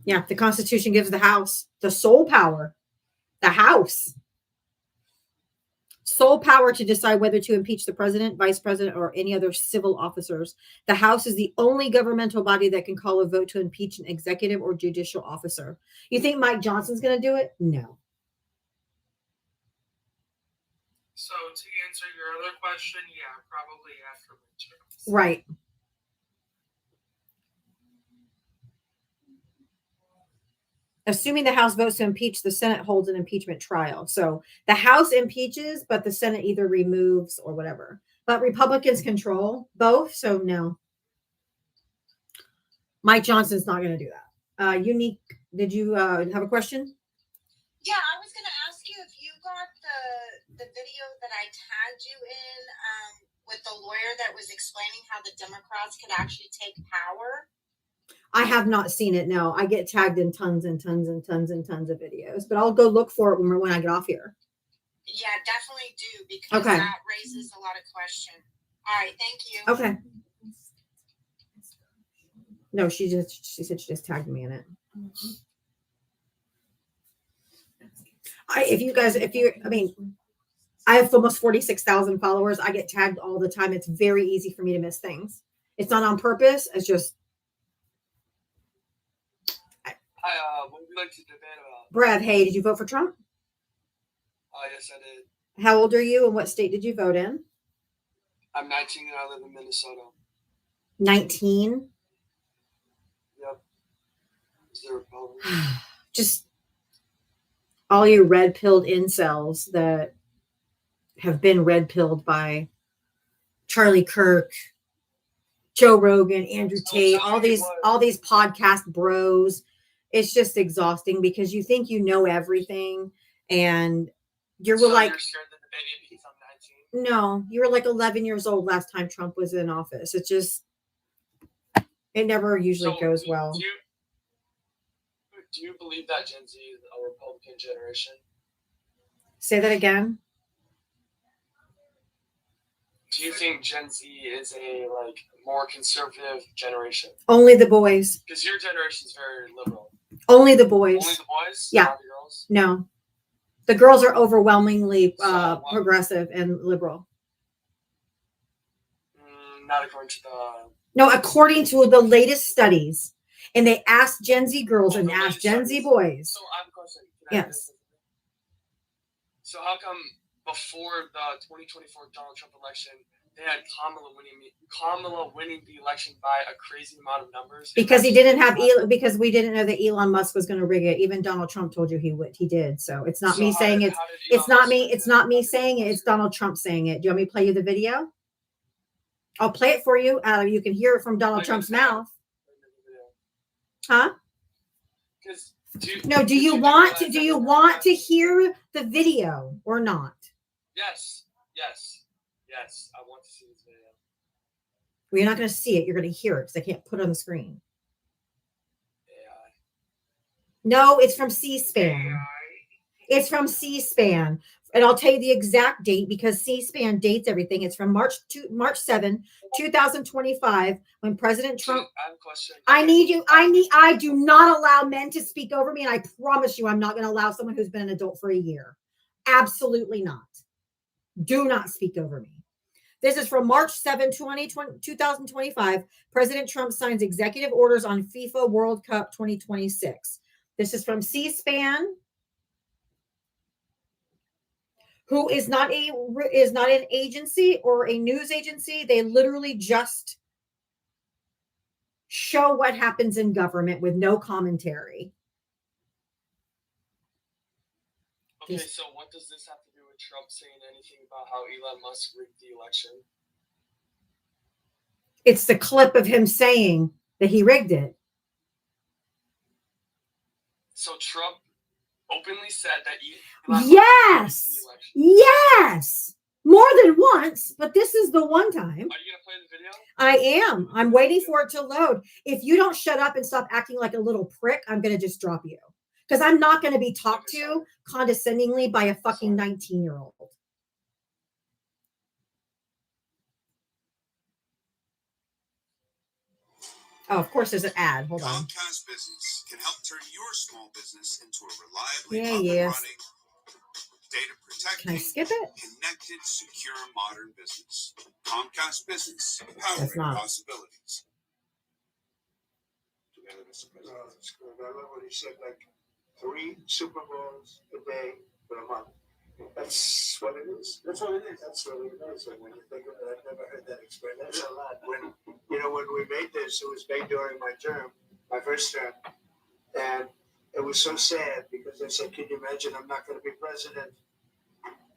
Yeah, the Constitution gives the House the sole power, the House, sole power to decide whether to impeach the president, vice president, or any other civil officers. The House is the only governmental body that can call a vote to impeach an executive or judicial officer. You think Mike Johnson's going to do it? No. So to answer your other question, yeah, probably after midterms. Right. Assuming the House votes to impeach, the Senate holds an impeachment trial. So the House impeaches, but the Senate either removes or whatever. But Republicans control both, so no. Mike Johnson's not going to do that. Unique, did you have a question? Yeah, I was going to ask you if you got the video that I tagged you in with the lawyer that was explaining how the Democrats could actually take power. I have not seen it. No, I get tagged in tons and tons and tons and tons of videos, but I'll go look for it when I get off here. Yeah, definitely do because Okay. that raises a lot of questions. All right, thank you. Okay. No, she said she just tagged me in it. I have almost 46,000 followers. I get tagged all the time. It's very easy for me to miss things. It's not on purpose. It's just. What would you like to debate about? Brad, hey, did you vote for Trump? Yes, I did. How old are you and what state did you vote in? I'm 19 and I live in Minnesota. 19. Yep. Is there a problem? Just all you red-pilled incels that have been red-pilled by Charlie Kirk, Joe Rogan, Andrew Tate, all these podcast bros. It's just exhausting because you think you know everything and you're like, You're scared that the baby because I'm 19? no, you were like 11 years old last time Trump was in office. It never usually goes well. Do you believe that Gen Z is a Republican generation? Say that again. Do you think Gen Z is a more conservative generation? Only the boys. Because your generation is very liberal. Only the boys. Only the boys? Yeah. Not the girls? No. The girls are overwhelmingly progressive and liberal. Not according to the... No, according to the latest studies. And they asked Gen Z girls and asked Gen Z boys. So I have a question. Yes. So how come before the 2024 Donald Trump election, they had Kamala winning the election by a crazy amount of numbers? Because because we didn't know that Elon Musk was going to rig it. Even Donald Trump told you he did. So it's not me saying it. It's not me saying it. It's Donald Trump saying it. Do you want me to play you the video? I'll play it for you. You can hear it from Donald Trump's mouth. Huh? No, do you want to hear the video or not? Yes. I want to see this video. Well, you're not going to see it. You're going to hear it because I can't put it on the screen. No, it's from C-SPAN. It's from C-SPAN. And I'll tell you the exact date because C-SPAN dates everything. It's from March 7, 2025, when President Trump. I have a question. I do not allow men to speak over me, and I promise you I'm not going to allow someone who's been an adult for a year. Absolutely not. Do not speak over me. This is from March 7, 2025. President Trump signs executive orders on FIFA World Cup 2026. This is from C-SPAN, who is not an agency or a news agency. They literally just show what happens in government with no commentary. Okay, so what does this have to do with Trump saying anything about how Elon Musk rigged the election? It's the clip of him saying that he rigged it. So Trump openly said that Elon Yes. rigged the election. Yes. More than once, but this is the one time. Are you gonna play the video? I am. I'm waiting for it to load. If you don't shut up and stop acting like a little prick, I'm going to just drop you. Because I'm not going to be talked to condescendingly by a fucking 19-year-old. Oh, of course, there's an ad. Hold on. Comcast Business can help turn your small business into a reliably Yeah, up and yes. running, data protecting, Can I skip it? connected, secure, modern business. Comcast Business, That's powering not. possibilities. Together, Mr. President. Oh, that's good. I love what he said, like 3 Super Bowls a day for a month. That's what it is. That's what it is. That's what it is. And when you think of it, I've never heard that expression. That's a lot. When we made this, it was made during my term, my first term, and it was so sad because I said, "Can you imagine? I'm not going to be president."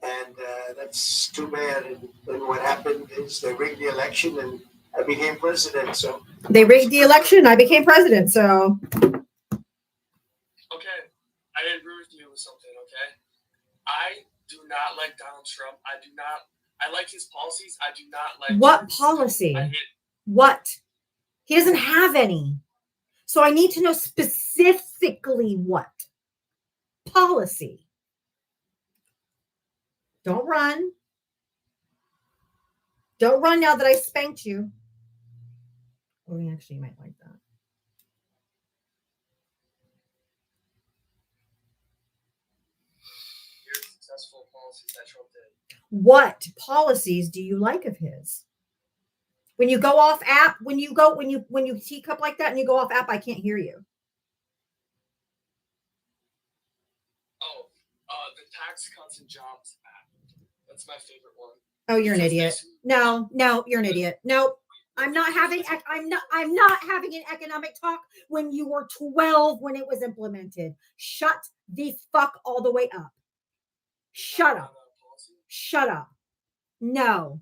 And that's too bad. And what happened is they rigged the election, and I became president. So They rigged the election. I became president. So Okay, I agree with you with something. Okay, I do not like Donald Trump. I like his policies. I do not like what policy? I hate What? He doesn't have any. So I need to know specifically what policy. Don't run. Don't run now that I spanked you. Oh, actually, you might like that. your successful policies that Trump did. What policies do you like of his? When you go off app, when you teacup like that and you go off app, I can't hear you. Oh, the Tax Cuts and Jobs Act. That's my favorite one. Oh, you're an Because idiot. No, you're an idiot. No, I'm not having an economic talk when you were 12 when it was implemented. Shut the fuck all the way up. Shut up. Shut up. No.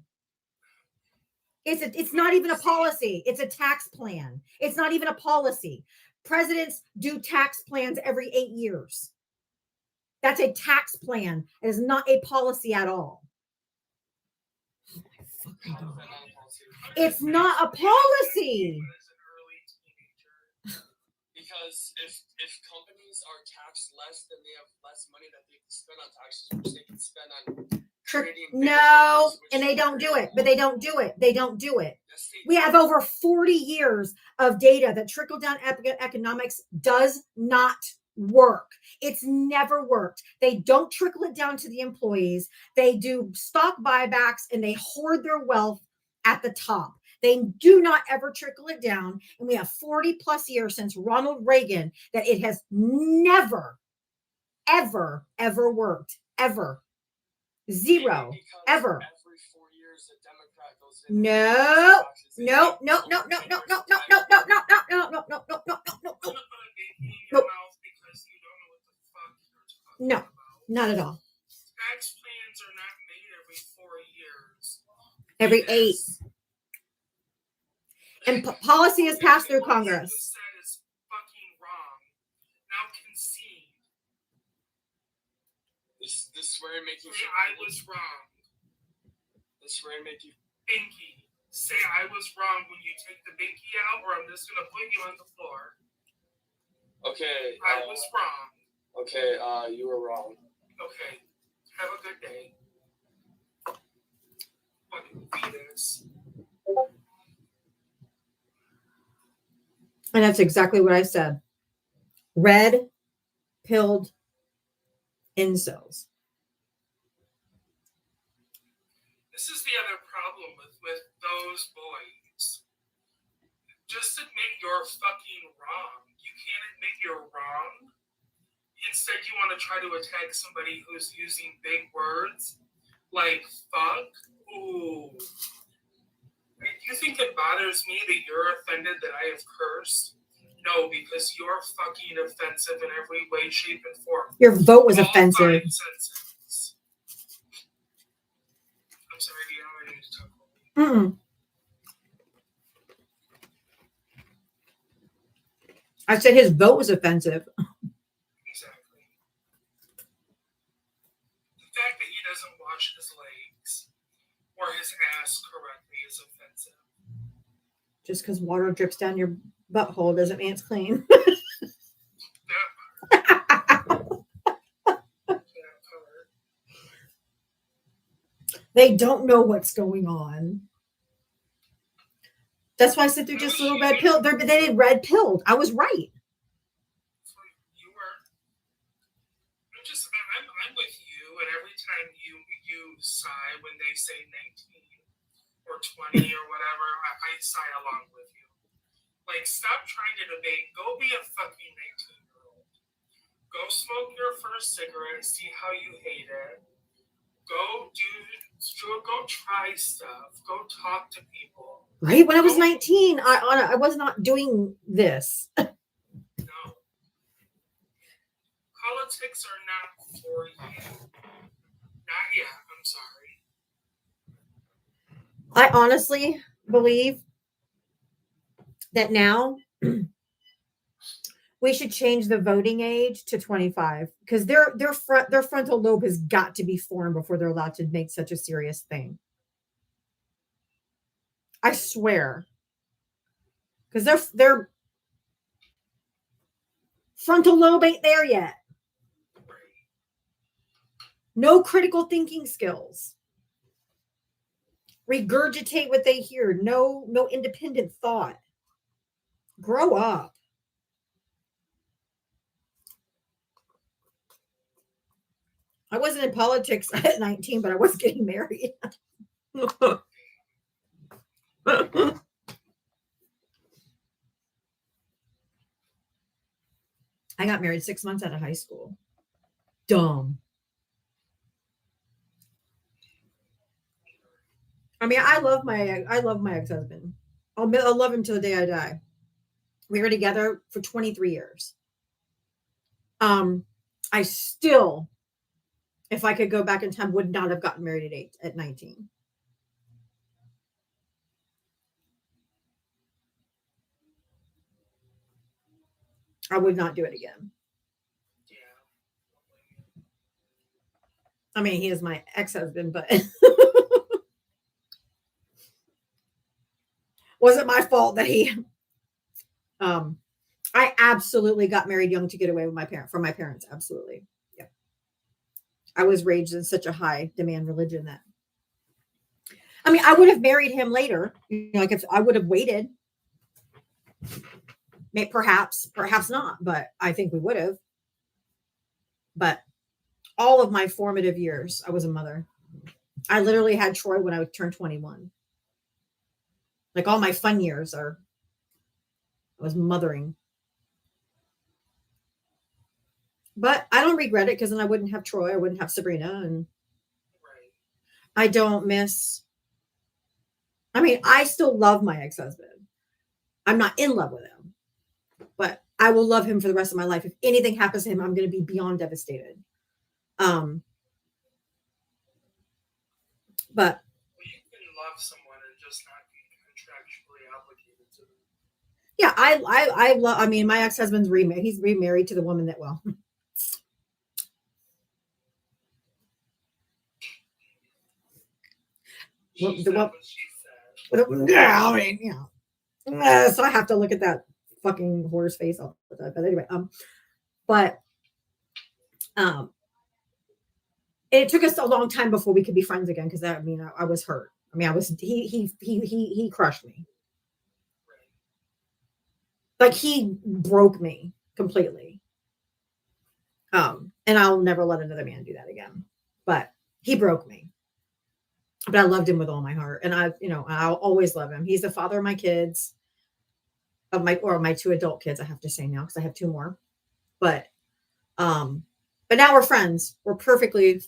It's not even a policy. It's a tax plan. It's not even a policy. Presidents do tax plans every 8 years. That's a tax plan. It is not a policy at all. It's not a policy. Because if companies are taxed less, then they have less money that they can spend on taxes, which they can spend on creating bigger No, companies, which and they is don't do great. it, but they don't do it. They don't do it. Yes, they We do. have over 40 years of data that trickle-down economics does not work. It's never worked. They don't trickle it down to the employees. They do stock buybacks and they hoard their wealth at the top. They do not ever trickle it down. And we have 40 plus years since Ronald Reagan that it has never, ever, ever worked. Ever. Zero. Maybe because Ever. Every 4 years, a Democrat goes in. No. and No, no, no, no, no, no, no, no, no, no, no, no, no, no, no, no, no, no, no. Nope. No, not at all. Tax plans are not made every 4 years. Every 8. And policy is passed through What you Congress. just said is fucking wrong. Now concede. This swear make you Say I was wrong. This swear make you Binky. Say I was wrong when you take the binky out, or I'm just gonna put you on the floor. okay. I was wrong. Okay, you were wrong. Okay. Have a good day. And that's exactly what I said. Red pilled incels. This is the other problem with those boys. Just admit you're fucking wrong. You can't admit you're wrong. Instead, you want to try to attack somebody who's using big words like fuck. Ooh. You think it bothers me that you're offended that I have cursed? No, because you're fucking offensive in every way, shape, and form. Your vote was All offensive. 5 senses. I'm sorry, do you have anything to talk about? Mm-mm. I said his vote was offensive. Exactly. The fact that he doesn't wash his legs or his ass correctly is offensive. Just because water drips down your butthole doesn't mean it's clean. They don't know what's going on. That's why I said they're just little red pill. They did red pilled. I was right. You were. I'm with you, and every time you sigh when they say 19 or 20 or whatever, I sigh along with you. Like, stop trying to debate. Go be a fucking 19-year-old. Go smoke your first cigarette, see how you hate it. Go try stuff. Go talk to people. Right? When I was 19, I was not doing this. No. Politics are not for you. Not yet. I'm sorry. I honestly believe that now we should change the voting age to 25 because their frontal lobe has got to be formed before they're allowed to make such a serious thing. I swear. Because their frontal lobe ain't there yet. No critical thinking skills. Regurgitate what they hear. No independent thought. Grow up. I wasn't in politics at 19, but I was getting married. I got married 6 months out of high school. Dumb. I mean, I love my ex-husband. I'll love him till the day I die. We were together for 23 years. I still, if I could go back in time, would not have gotten married at 19. I would not do it again. I mean, he is my ex-husband, but wasn't my fault that he I absolutely got married young to get away with from my parents. Absolutely. Yeah. I was raised in such a high demand religion that I mean, I would have married him later. You know, like if I would have waited. Perhaps not, but I think we would have. But all of my formative years, I was a mother. I literally had Troy when I turned 21. Like all my fun years I was mothering. But I don't regret it because then I wouldn't have Troy. I wouldn't have Sabrina. And I don't miss. I mean, I still love my ex-husband. I'm not in love with him. But I will love him for the rest of my life. If anything happens to him, I'm going to be beyond devastated. But Well, you can love someone and just not be contractually obligated to them. yeah, I love. I mean, my ex-husband's remarried. He's remarried to the woman that yeah, I mean, you know. So I have to look at that fucking horse face all the time. But anyway, it took us a long time before we could be friends again because I mean I was hurt. I mean he crushed me. Like he broke me completely. And I'll never let another man do that again. But he broke me. But I loved him with all my heart. And I'll always love him. He's the father of my kids. Of my 2 adult kids, I have to say now, because I have 2 more. But now we're friends. We're perfectly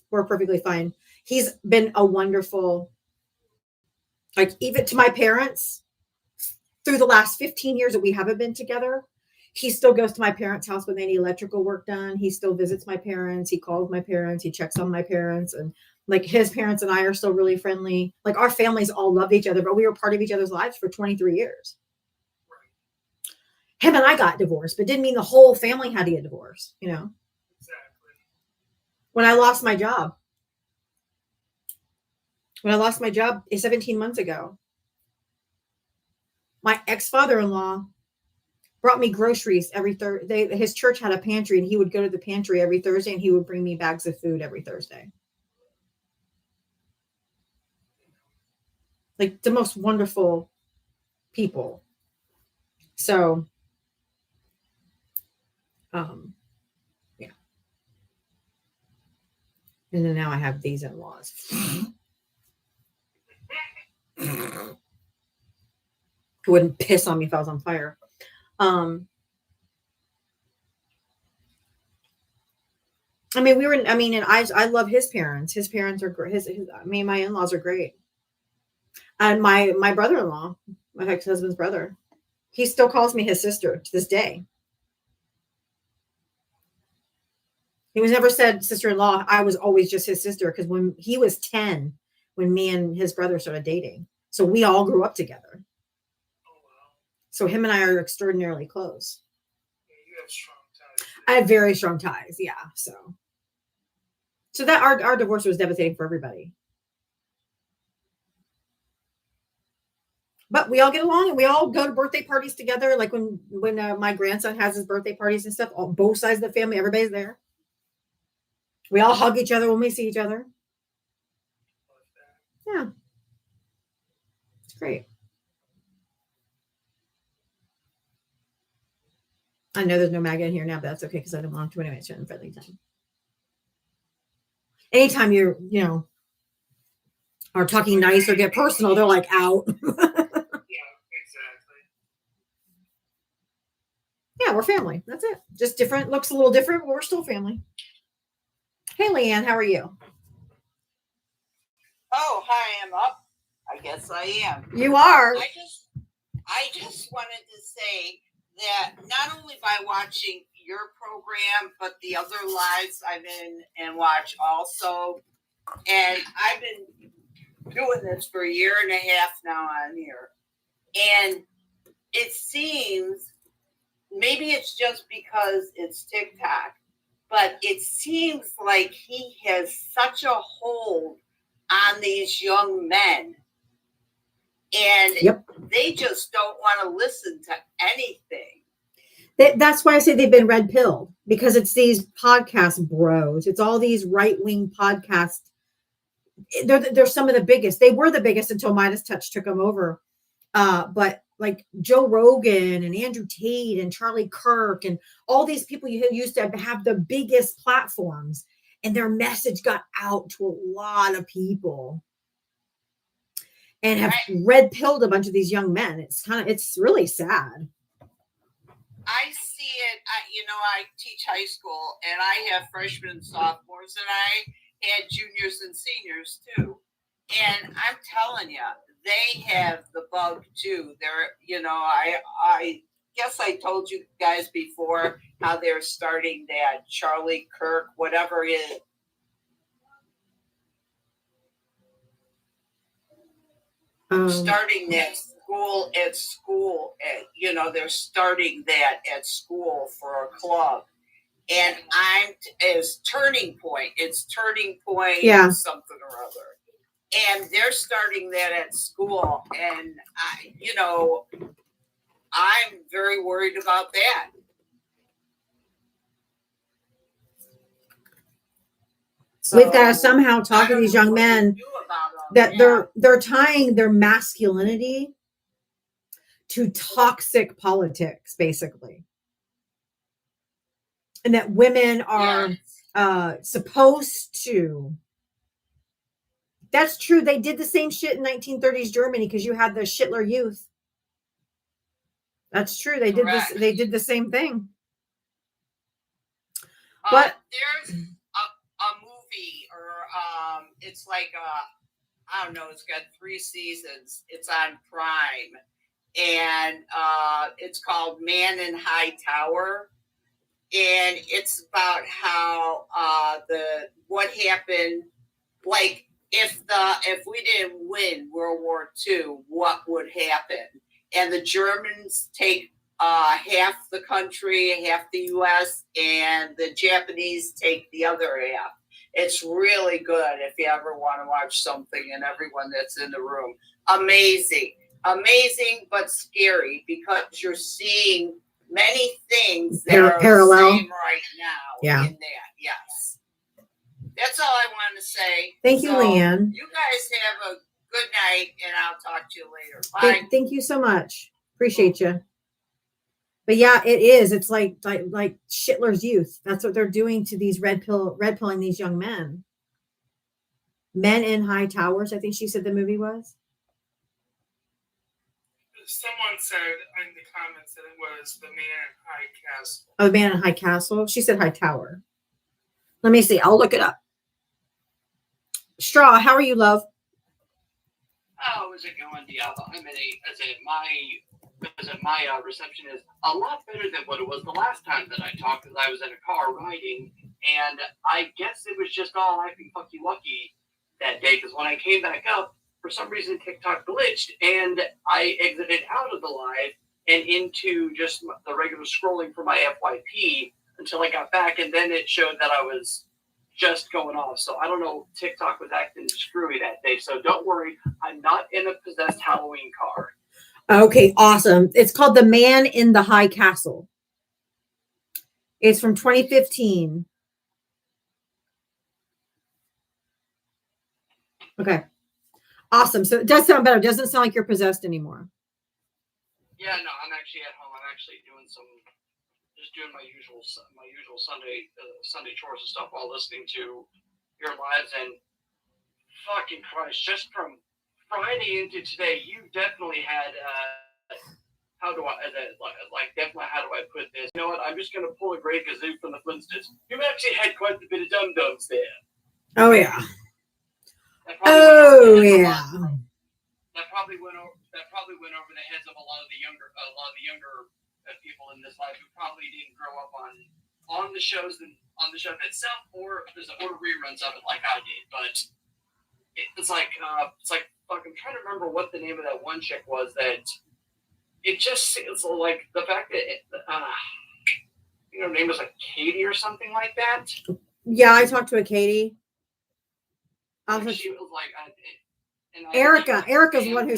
fine. He's been a wonderful, like, even to my parents through the last 15 years that we haven't been together. He still goes to my parents' house with any electrical work done. He still visits my parents. He calls my parents. He checks on my parents. And like his parents and I are still really friendly. Like our families all loved each other, but we were part of each other's lives for 23 years. Him and I got divorced, but didn't mean the whole family had to get divorced, Exactly. When I lost my job 17 months ago, my ex-father-in-law brought me groceries every Thursday. His church had a pantry, and he would go to the pantry every Thursday, and he would bring me bags of food every Thursday. Like the most wonderful people. So, yeah. And then now I have these in-laws. Who wouldn't piss on me if I was on fire. And I love his parents. His parents are great. My in-laws are great. And my brother-in-law, my ex-husband's brother, he still calls me his sister to this day. He was never said sister-in-law. I was always just his sister, because when he was 10, when me and his brother started dating. So we all grew up together. So him and I are extraordinarily close. You have strong ties. I have very strong ties. Yeah. So that our divorce was devastating for everybody. But we all get along, and we all go to birthday parties together. Like when my grandson has his birthday parties and stuff, both sides of the family, everybody's there. We all hug each other when we see each other. Yeah. It's great. I know there's no MAGA in here now, but that's okay, because I don't belong to anyway. It's in friendly time. Anytime you're, are talking nice or get personal, they're like out. Yeah, exactly. Yeah, we're family. That's it. Just different. Looks a little different, but we're still family. Hey, Leanne, how are you? Oh, hi, I'm up. I guess I am. You are. I just wanted to say that not only by watching your program, but the other lives I've been and watch also. And I've been doing this for a year and a half now on here. And it seems, maybe it's just because it's TikTok, but it seems like he has such a hold on these young men. And they just don't want to listen to anything. That's why I say they've been red pilled, because it's these podcast bros. It's all these right-wing podcasts. They're some of the biggest. They were the biggest until Midas Touch took them over. But like Joe Rogan and Andrew Tate and Charlie Kirk and all these people used to have the biggest platforms, and their message got out to a lot of people and have red pilled a bunch of these young men. It's really sad. I see it. I teach high school, and I have freshmen and sophomores, and I had juniors and seniors too. And I'm telling you, they have the bug too. They're, I guess I told you guys before how they're starting that Charlie Kirk, whatever it is. Starting that at school, they're starting that at school for a club. And it's Turning Point. It's Turning Point something or other. And they're starting that at school. And, I'm very worried about that. So we've got to somehow talk to these young men that they're tying their masculinity to toxic politics, basically. And that women are supposed to. That's true. They did the same shit in 1930s Germany because you had the Hitler Youth. That's true. They did this. They did the same thing. But there's a movie, or it's like I don't know. It's got 3 seasons. It's on Prime, and it's called Man in High Tower, and it's about how what happened, like if we didn't win World War II, what would happen? And the Germans take half the country, half the U.S., and the Japanese take the other half. It's really good if you ever want to watch something, and everyone that's in the room. Amazing, but scary because you're seeing many things that are parallel the same right now in that. Yes. That's all I wanted to say. Thank you, Leanne. You guys have a good night, and I'll talk to you later. Bye. Thank you so much. Appreciate you. But yeah, it is. It's like Hitler's Youth. That's what they're doing to these red pilling these young men. Men in High Towers, I think she said the movie was. Someone said in the comments that it was The Man in High Castle. Oh, The Man in High Castle. She said High Tower. Let me see. I'll look it up. Straw, how are you, love? How is it going, Diablo? My reception is a lot better than what it was the last time that I talked, because I was in a car riding, and I guess it was just all happy fucky wucky that day, because when I came back up, for some reason TikTok glitched, and I exited out of the live and into just the regular scrolling for my FYP until I got back, and then it showed that I was just going off. So I don't know, TikTok was acting screwy that day, so don't worry, I'm not in a possessed Halloween car. Okay, awesome. It's called The Man in the High Castle. It's from 2015. Okay. Awesome. So it does sound better. It doesn't sound like you're possessed anymore. Yeah, no, I'm actually at home. I'm actually doing my usual Sunday chores and stuff while listening to your lives, and fucking Christ, just from Friday into today, you definitely had how do I put this? You know what? I'm just gonna pull a Grey Gazoo from the Flintstones. You've actually had quite a bit of dum-dums there. Oh yeah. That probably went over the heads of a lot of the younger people in this life who probably didn't grow up on the show itself, or reruns of it like I did. But it's like fuck, I'm trying to remember what the name of that one chick was that it's like the fact that her name was like Katie or something like that. Yeah, I talked to a Katie. She was like Erica. Erica's the one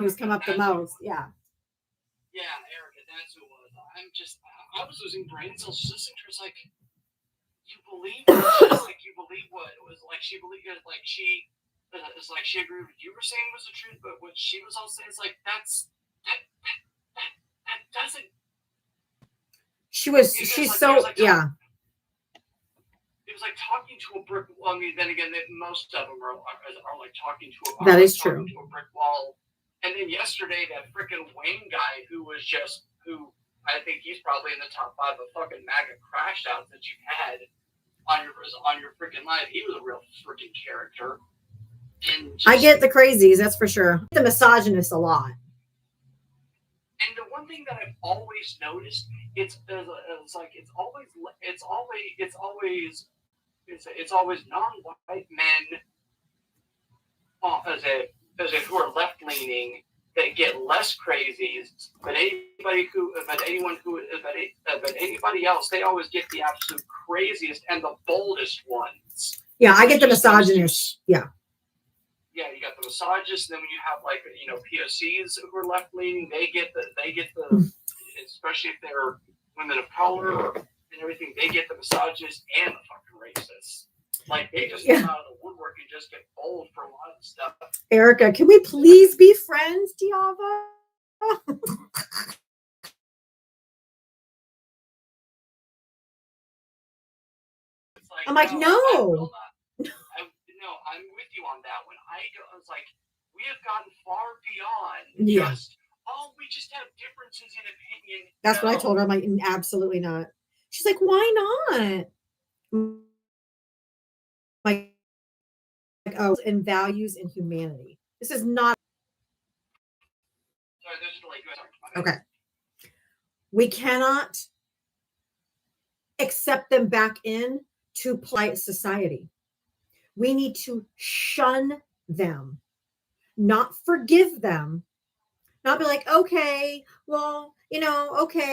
who's come up the most. Yeah. Yeah, Erica, that's who it was. I was losing brain cells listening to her. It's like, you believe what? Like, you believe what? It was like she believed it, like it's like she agreed with what you were saying was the truth, but what she was all saying is like that doesn't. Yeah. It was like talking to a brick wall. I mean, then again, most of them are like talking to a. That is true. To a brick wall. And then yesterday, that freaking Wayne guy who I think he's probably in the top 5 of fucking MAGA crash outs that you've had on your freaking live. He was a real freaking character. And I get the crazies, that's for sure. The misogynist a lot. And the one thing that I've always noticed, it's always non-white men who are left leaning that get less crazies, but anybody else, they always get the absolute craziest and the boldest ones. Yeah, I get the misogynist. Yeah. Yeah, you got the misogynists, and then when you have POCs who are left leaning, they get the especially if they're women of color and everything, they get the misogynists and the fucking racists. Like they just come out of the woodwork and just get bold for a lot of stuff. Erica, can we please be friends, Diava? It's like, I'm like, I will no. not. No, I'm with you on that one. I was like, we have gotten far beyond Yeah. just, oh, we just have differences in opinion. That's what I No. told her. I'm like, absolutely not. She's like, why not? Like, oh, and values and humanity. This is not Sorry, there's a delay. Go ahead. Sorry. okay. We cannot accept them back in to polite society. We need to shun them, not forgive them, not be like, okay, well, okay.